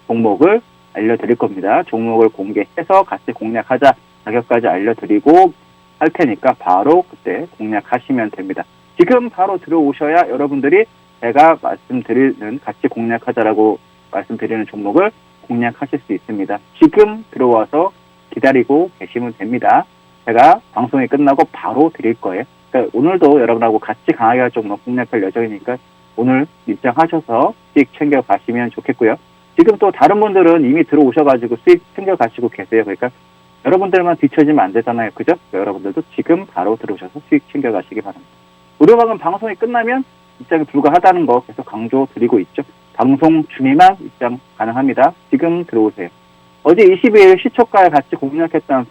종목을 알려드릴 겁니다. 종목을 공개해서 같이 공략하자, 가격까지 알려드리고 할 테니까 바로 그때 공략하시면 됩니다. 지금 바로 들어오셔야 여러분들이 제가 말씀드리는 같이 공략하자라고 말씀드리는 종목을 공략하실 수 있습니다. 지금 들어와서 기다리고 계시면 됩니다. 제가 방송이 끝나고 바로 드릴 거예요. 그러니까 오늘도 여러분하고 같이 강하게 할 종목 공략할 예정이니까 오늘 입장하셔서 수익 챙겨 가시면 좋겠고요. 지금 또 다른 분들은 이미 들어오셔가지고 수익 챙겨 가시고 계세요. 그러니까 여러분들만 뒤처지면 안 되잖아요. 그죠? 그러니까 여러분들도 지금 바로 들어오셔서 수익 챙겨 가시기 바랍니다. 무료방은 방송이 끝나면 입장이 불가하다는 거 계속 강조 드리고 있죠. 방송 중에만 입장 가능합니다. 지금 들어오세요. 어제 22일 시초가에 같이 공략했던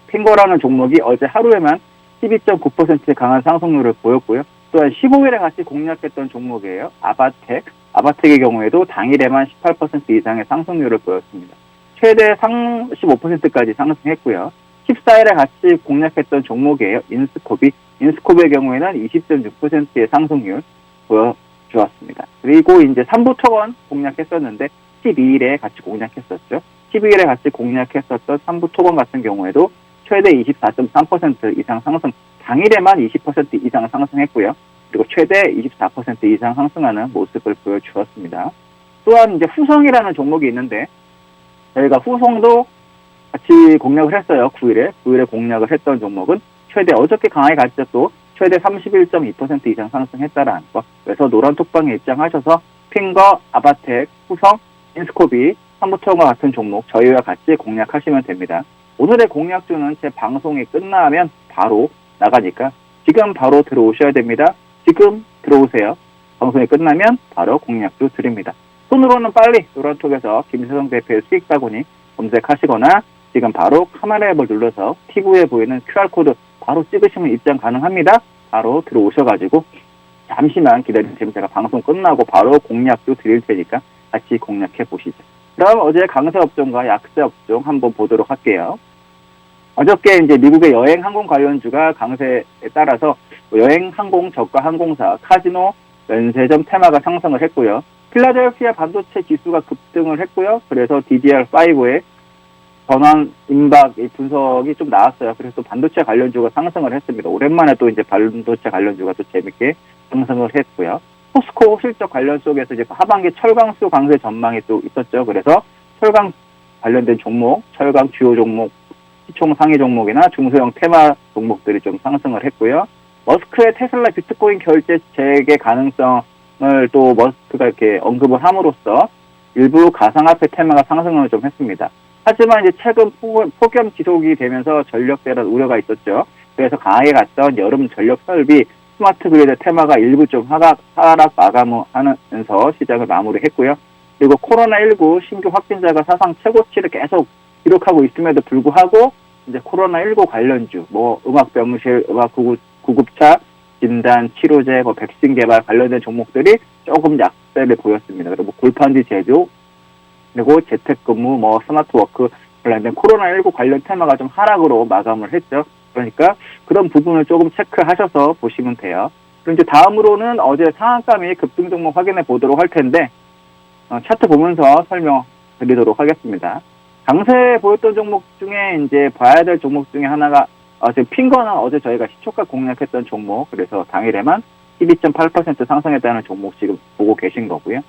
핑거라는 종목이 어제 하루에만 12.9%의 강한 상승률을 보였고요. 또한 15일에 같이 공략했던 종목이에요. 아바텍의 경우에도 당일에만 18% 이상의 상승률을 보였습니다. 최대 35%까지 상승했고요. 14일에 같이 공략했던 종목이에요. 인스코비의 경우에는 20.6%의 상승률 보여주었습니다. 그리고 이제 삼부토건 공략했었는데 12일에 같이 공략했었죠. 12일에 같이 공략했었던 삼부토건 같은 경우에도 최대 24.3% 이상 상승, 당일에만 20% 이상 상승했고요. 그리고 최대 24% 이상 상승하는 모습을 보여주었습니다. 또한 이제 후성이라는 종목이 있는데 저희가 후성도 같이 공략을 했어요. 9일에 공략을 했던 종목은 최대 어저께 강하게 갔죠. 또 최대 31.2% 이상 상승했다라는 거. 그래서 노란톡방에 입장하셔서 핑거, 아바텍, 후성, 인스코비, 삼부토건과 같은 종목 저희와 같이 공략하시면 됩니다. 오늘의 공략주는 제 방송이 끝나면 바로 나가니까 지금 바로 들어오셔야 됩니다. 지금 들어오세요. 방송이 끝나면 바로 공략주 드립니다. 손으로는 빨리 노란톡에서 김세성 대표의 수익바구니 검색하시거나 지금 바로 카메라 앱을 눌러서 TV에 보이는 QR코드 바로 찍으시면 입장 가능합니다. 바로 들어오셔가지고 잠시만 기다리시면 제가 방송 끝나고 바로 공략주 드릴 테니까 같이 공략해 보시죠. 그럼 어제 강세 업종과 약세 업종 한번 보도록 할게요. 어저께 이제 미국의 여행 항공 관련주가 강세에 따라서 여행 항공 저가 항공사 카지노 면세점 테마가 상승을 했고요. 필라델피아 반도체 지수가 급등을 했고요. 그래서 DDR5의 전환 임박 분석이 좀 나왔어요. 그래서 반도체 관련주가 상승을 했습니다. 오랜만에 또 이제 반도체 관련주가 또 재밌게 상승을 했고요. 포스코 실적 관련 속에서 이제 하반기 철강수 강세 전망이 또 있었죠. 그래서 철강 관련된 종목, 철강 주요 종목, 시총 상위 종목이나 중소형 테마 종목들이 좀 상승을 했고요. 머스크의 테슬라 비트코인 결제 재개 가능성을 또 머스크가 이렇게 언급을 함으로써 일부 가상화폐 테마가 상승을 좀 했습니다. 하지만 이제 최근 폭염 지속이 되면서 전력 대란 우려가 있었죠. 그래서 강하게 갔던 여름 전력 설비 스마트 그리드 테마가 일부 좀 하락 마감하면서 시장을 마무리했고요. 그리고 코로나19 신규 확진자가 사상 최고치를 계속 기록하고 있음에도 불구하고 이제 코로나19 관련주, 음악병실, 구급차, 진단, 치료제, 백신 개발 관련된 종목들이 조금 약세를 보였습니다. 그리고 골판지 제조, 그리고 재택근무, 스마트워크 관련된 코로나19 관련 테마가 좀 하락으로 마감을 했죠. 그러니까 그런 부분을 조금 체크하셔서 보시면 돼요. 그럼 이제 다음으로는 어제 상한가 및 급등 종목 확인해 보도록 할 텐데 차트 보면서 설명드리도록 하겠습니다. 강세 보였던 종목 중에 이제 봐야 될 종목 중에 하나가 지금 핑거는 어제 저희가 시초가 공략했던 종목, 그래서 당일에만 12.8% 상승했다는 종목 지금 보고 계신 거고요.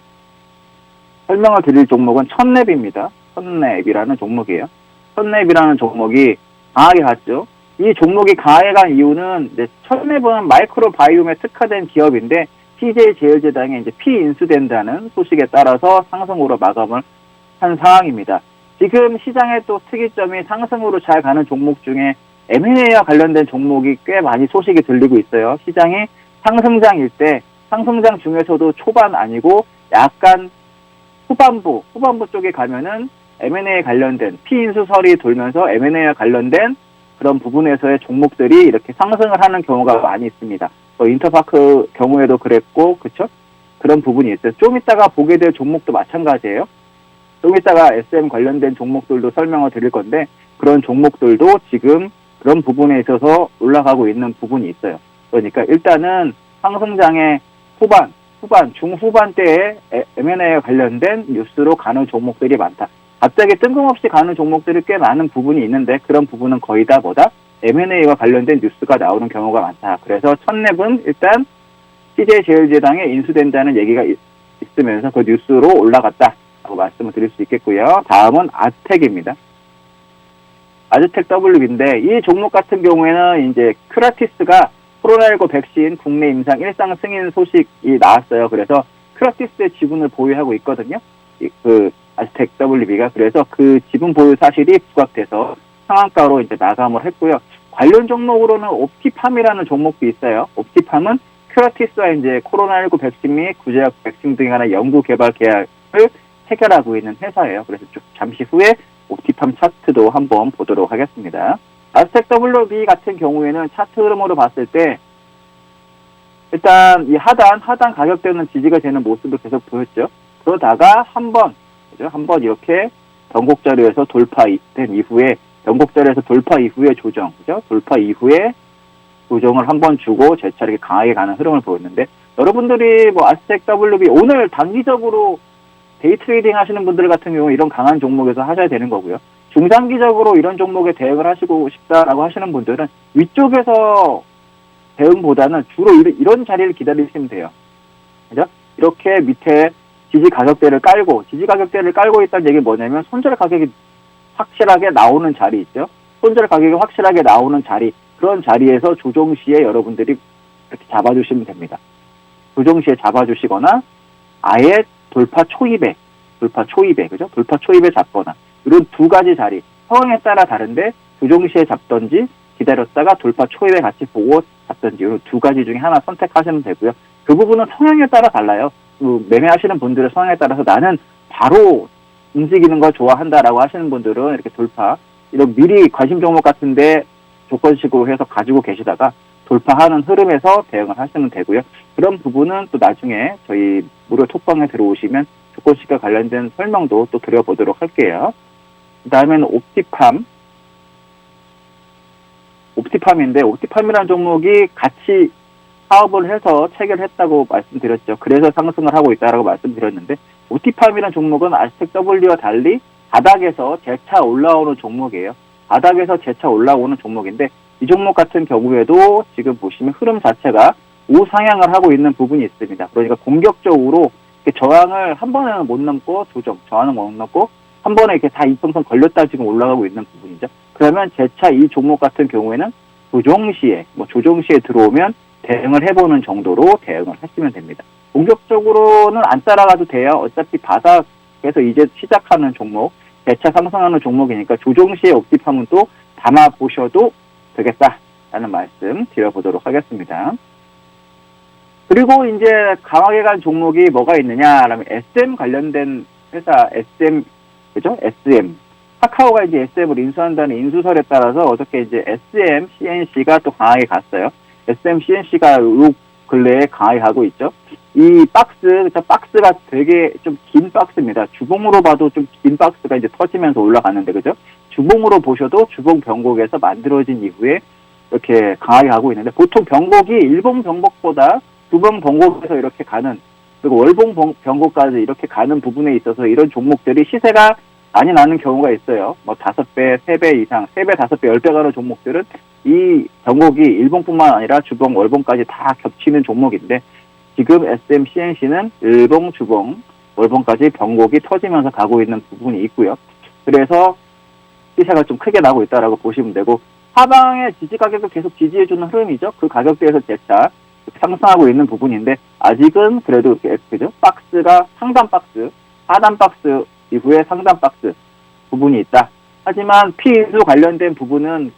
설명을 드릴 종목은 첫랩입니다. 첫랩이라는 종목이에요. 첫랩이라는 종목이 강하게 갔죠. 이 종목이 강하게 간 이유는 이제 첫랩은 마이크로바이옴에 특화된 기업인데 CJ제일제당에 이제 피인수된다는 소식에 따라서 상승으로 마감을 한 상황입니다. 지금 시장의 또 특이점이 상승으로 잘 가는 종목 중에 M&A와 관련된 종목이 꽤 많이 소식이 들리고 있어요. 시장이 상승장일 때 상승장 중에서도 초반 아니고 약간 후반부 쪽에 가면은 M&A에 관련된 피인수설이 돌면서 M&A와 관련된 그런 부분에서의 종목들이 이렇게 상승을 하는 경우가 많이 있습니다. 인터파크 경우에도 그랬고, 그쵸? 그런 부분이 있어요. 좀 이따가 보게 될 종목도 마찬가지예요. 좀 이따가 SM 관련된 종목들도 설명을 드릴 건데, 그런 종목들도 지금 그런 부분에 있어서 올라가고 있는 부분이 있어요. 그러니까 일단은 상승장의 중후반 때에 M&A에 관련된 뉴스로 가는 종목들이 많다. 갑자기 뜬금없이 가는 종목들이 꽤 많은 부분이 있는데 그런 부분은 거의 다 M&A와 관련된 뉴스가 나오는 경우가 많다. 그래서 첫랩은 일단 CJ제일제당에 인수된다는 얘기가 있으면서 그 뉴스로 올라갔다라고 말씀을 드릴 수 있겠고요. 다음은 아즈텍입니다. 아즈텍 WB인데 이 종목 같은 경우에는 이제 큐라티스가 코로나19 백신 국내 임상 일상 승인 소식이 나왔어요. 그래서 큐라티스의 지분을 보유하고 있거든요. 그 아즈텍 WB가. 그래서 그 지분 보유 사실이 부각돼서 상한가로 이제 마감을 했고요. 관련 종목으로는 옵티팜이라는 종목도 있어요. 옵티팜은 큐라티스와 이제 코로나19 백신 및 구제약 백신 등에 관한 연구 개발 계약을 체결하고 있는 회사예요. 그래서 좀 잠시 후에 옵티팜 차트도 한번 보도록 하겠습니다. 아즈텍 WB 같은 경우에는 차트 흐름으로 봤을 때 일단 이 하단 가격대는 지지가 되는 모습을 계속 보였죠. 그러다가 한번 이렇게 변곡자리에서 돌파된 이후에 조정, 그죠? 돌파 이후에 조정을 한번 주고 재차 이렇게 강하게 가는 흐름을 보였는데, 여러분들이 뭐 아즈텍 WB 오늘 단기적으로 데이 트레이딩 하시는 분들 같은 경우 이런 강한 종목에서 하셔야 되는 거고요. 중장기적으로 이런 종목에 대응을 하시고 싶다라고 하시는 분들은 위쪽에서 대응보다는 주로 이런 자리를 기다리시면 돼요. 그죠? 이렇게 밑에 지지 가격대를 깔고 있다는 얘기 뭐냐면 손절 가격이 확실하게 나오는 자리 있죠. 손절 가격이 확실하게 나오는 자리, 그런 자리에서 조정 시에 여러분들이 이렇게 잡아주시면 됩니다. 조정 시에 잡아주시거나 아예 돌파 초입에, 그죠? 돌파 초입에 잡거나, 이런 두 가지 자리, 상황에 따라 다른데, 조정 시에 잡던지, 기다렸다가 돌파 초입에 같이 보고 잡던지, 이런 두 가지 중에 하나 선택하시면 되고요. 그 부분은 성향에 따라 달라요. 매매하시는 분들의 성향에 따라서 나는 바로 움직이는 거 좋아한다라고 하시는 분들은 이렇게 돌파, 이런 미리 관심 종목 같은데 조건식으로 해서 가지고 계시다가 돌파하는 흐름에서 대응을 하시면 되고요. 그런 부분은 또 나중에 저희 무료 톡방에 들어오시면 조건식과 관련된 설명도 또 드려보도록 할게요. 그 다음에는 옵티팜인데, 옵티팜이라는 종목이 같이 사업을 해서 체결했다고 말씀드렸죠. 그래서 상승을 하고 있다라고 말씀드렸는데, 옵티팜이라는 종목은 아즈텍 W와 달리 바닥에서 재차 올라오는 종목이에요. 바닥에서 재차 올라오는 종목인데, 이 종목 같은 경우에도 지금 보시면 흐름 자체가 우상향을 하고 있는 부분이 있습니다. 그러니까 공격적으로 저항을 한 번에는 못 넘고 저항을 못 넘고 한 번에 이렇게 다 이평선 걸렸다 지금 올라가고 있는 부분이죠. 그러면 재차 이 종목 같은 경우에는 조정 시에 들어오면 대응을 해보는 정도로 대응을 하시면 됩니다. 공격적으로는 안 따라가도 돼요. 어차피 바닥에서 이제 시작하는 종목, 재차 상승하는 종목이니까 조정 시에 옵티팜은 또 담아보셔도 되겠다라는 말씀 드려보도록 하겠습니다. 그리고 이제 강하게 간 종목이 뭐가 있느냐라면 SM 관련된 회사, 그죠? SM. 카카오가 이제 SM을 인수한다는 인수설에 따라서 어저께 이제 SM, CNC가 또 강하게 갔어요. SM, CNC가 요 근래에 강하게 가고 있죠. 이 박스가 되게 좀 긴 박스입니다. 주봉으로 봐도 좀 긴 박스가 이제 터지면서 올라가는데, 그죠? 주봉으로 보셔도 주봉 변곡에서 만들어진 이후에 이렇게 강하게 가고 있는데, 보통 변곡이 일봉 변곡보다 주봉 변곡에서 이렇게 가는, 그리고 월봉 변곡까지 이렇게 가는 부분에 있어서 이런 종목들이 시세가 많이 나는 경우가 있어요. 뭐 5배, 3배 이상, 3배, 5배, 10배 가는 종목들은 이 변곡이 일봉뿐만 아니라 주봉, 월봉까지 다 겹치는 종목인데, 지금 SM, CNC는 일봉, 주봉, 월봉까지 변곡이 터지면서 가고 있는 부분이 있고요. 그래서 시세가 좀 크게 나고 있다라고 보시면 되고, 하방의 지지 가격을 계속 지지해주는 흐름이죠. 그 가격대에서 재차 상승하고 있는 부분인데, 아직은 그래도 그죠? 박스가 상단 박스, 하단 박스 이후에 상단 박스 부분이 있다. 하지만 피수 관련된 부분은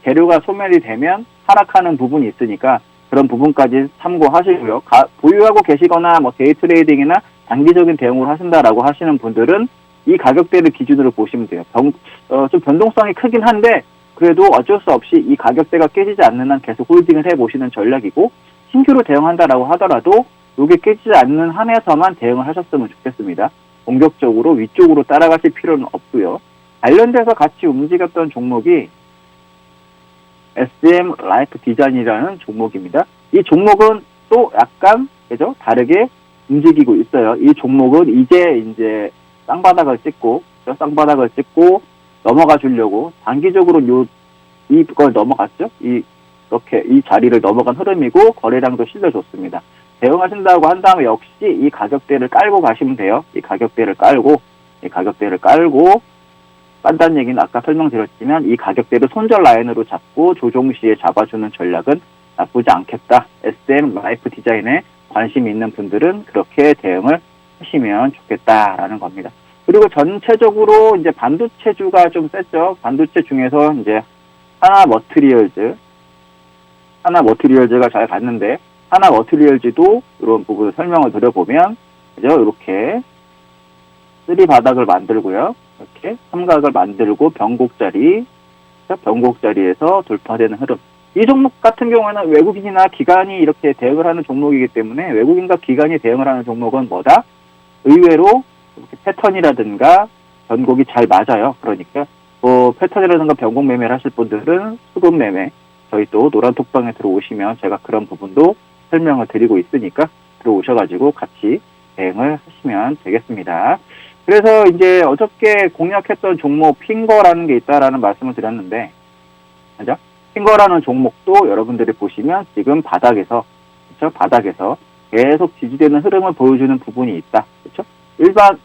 재료가 소멸이 되면 하락하는 부분이 있으니까 그런 부분까지 참고하시고요. 보유하고 계시거나 뭐 데이 트레이딩이나 단기적인 대응을 하신다라고 하시는 분들은 이 가격대를 기준으로 보시면 돼요. 좀 변동성이 크긴 한데 그래도 어쩔 수 없이 이 가격대가 깨지지 않는 한 계속 홀딩을 해보시는 전략이고, 신규로 대응한다라고 하더라도 이게 깨지지 않는 한에서만 대응을 하셨으면 좋겠습니다. 공격적으로 위쪽으로 따라가실 필요는 없고요. 관련돼서 같이 움직였던 종목이 SM 라이프 디자인이라는 종목입니다. 이 종목은 또 약간 그죠? 다르게 움직이고 있어요. 이 종목은 이제 쌍바닥을 찍고 넘어가 주려고 단기적으로 이걸 넘어갔죠. 이렇게 이 자리를 넘어간 흐름이고 거래량도 실려줬습니다. 대응하신다고 한 다음에 역시 이 가격대를 깔고 가시면 돼요. 이 가격대를 깔고 깐다는 얘기는 아까 설명드렸지만 이 가격대를 손절 라인으로 잡고 조정 시에 잡아주는 전략은 나쁘지 않겠다. SM 라이프 디자인에 관심 있는 분들은 그렇게 대응을 하시면 좋겠다라는 겁니다. 그리고 전체적으로 이제 반도체주가 좀 셌죠. 반도체 중에서 이제 하나 머티리얼즈가 잘 갔는데, 하나 머티리얼즈도 이런 부분을 설명을 드려보면, 그죠? 이렇게 쓰리 바닥을 만들고요. 이렇게 삼각을 만들고 변곡자리에서 돌파되는 흐름. 이 종목 같은 경우에는 외국인이나 기관이 이렇게 대응을 하는 종목이기 때문에, 외국인과 기관이 대응을 하는 종목은 뭐다? 의외로 이렇게 패턴이라든가 변곡이 잘 맞아요. 그러니까 패턴이라든가 변곡 매매를 하실 분들은 수급 매매, 저희 또 노란 톡방에 들어오시면 제가 그런 부분도 설명을 드리고 있으니까 들어오셔가지고 같이 대응을 하시면 되겠습니다. 그래서 이제 어저께 공략했던 종목 핑거라는 게 있다라는 말씀을 드렸는데, 그죠? 핑거라는 종목도 여러분들이 보시면 지금 바닥에서 계속 지지되는 흐름을 보여주는 부분이 있다. 그렇죠?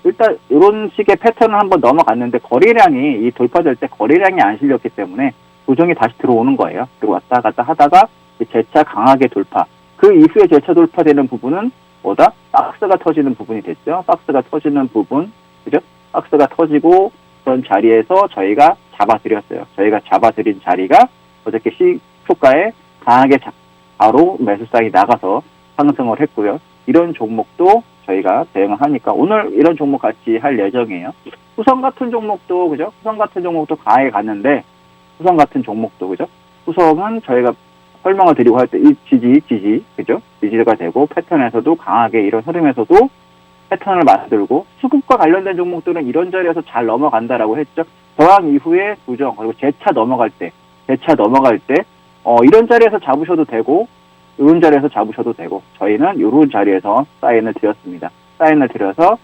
일단 이런 식의 패턴을 한번 넘어갔는데 거래량이 이 돌파될 때 거래량이 안 실렸기 때문에 조정이 다시 들어오는 거예요. 그리고 왔다 갔다 하다가 재차 강하게 돌파. 그 이후에 재차 돌파되는 부분은 뭐다? 박스가 터지는 부분이 됐죠. 박스가 터지는 부분, 그죠? 박스가 터지고 그런 자리에서 저희가 잡아드렸어요. 저희가 잡아드린 자리가 어저께 시초가에 강하게 바로 매수상이 나가서 상승을 했고요. 이런 종목도 저희가 대응을 하니까 오늘 이런 종목 같이 할 예정이에요. 후성 같은 종목도, 그죠? 후성 같은 종목도 강하게 갔는데, 후성 같은 종목도, 그죠? 후성은 저희가 설명을 드리고 할 때 이 지지, 그죠? 지지가 되고 패턴에서도 강하게 이런 흐름에서도 패턴을 만들고 수급과 관련된 종목들은 이런 자리에서 잘 넘어간다라고 했죠. 저항 이후에 부정, 그리고 재차 넘어갈 때 이런 자리에서 잡으셔도 되고 이런 자리에서 잡으셔도 되고 저희는 이런 자리에서 사인을 드렸습니다. 사인을 드려서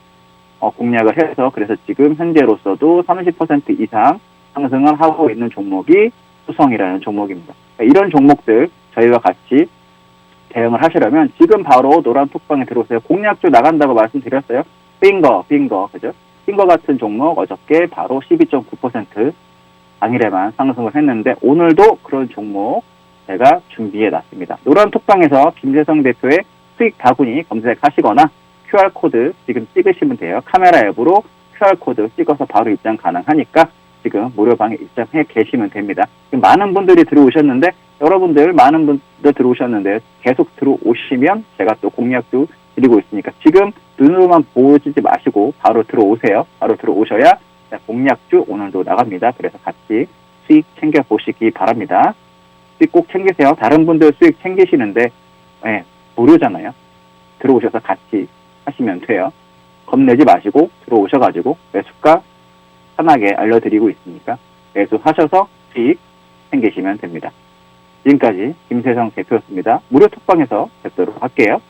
공략을 해서 그래서 지금 현재로서도 30% 이상 상승을 하고 있는 종목이 후성이라는 종목입니다. 이런 종목들 저희와 같이 대응을 하시려면 지금 바로 노란 톡방에 들어오세요. 공략주 나간다고 말씀드렸어요. 핑거, 그죠? 핑거 같은 종목 어저께 바로 12.9% 당일에만 상승을 했는데 오늘도 그런 종목 제가 준비해 놨습니다. 노란 톡방에서 김재성 대표의 수익 바구니 검색하시거나 QR코드 지금 찍으시면 돼요. 카메라 앱으로 QR코드 찍어서 바로 입장 가능하니까 지금 무료방에 입장해 계시면 됩니다. 지금 많은 분들이 들어오셨는데 많은 분들 들어오셨는데 계속 들어오시면 제가 또 공략도 드리고 있으니까 지금 눈으로만 보시지 마시고 바로 들어오세요. 바로 들어오셔야 공략주 오늘도 나갑니다. 그래서 같이 수익 챙겨보시기 바랍니다. 수익 꼭 챙기세요. 다른 분들 수익 챙기시는데 무료잖아요. 들어오셔서 같이 하시면 돼요. 겁내지 마시고 들어오셔가지고 매수가 편하게 알려드리고 있으니까 매수하셔서 수익 챙기시면 됩니다. 지금까지 김세성 대표였습니다. 무료 톡방에서 뵙도록 할게요.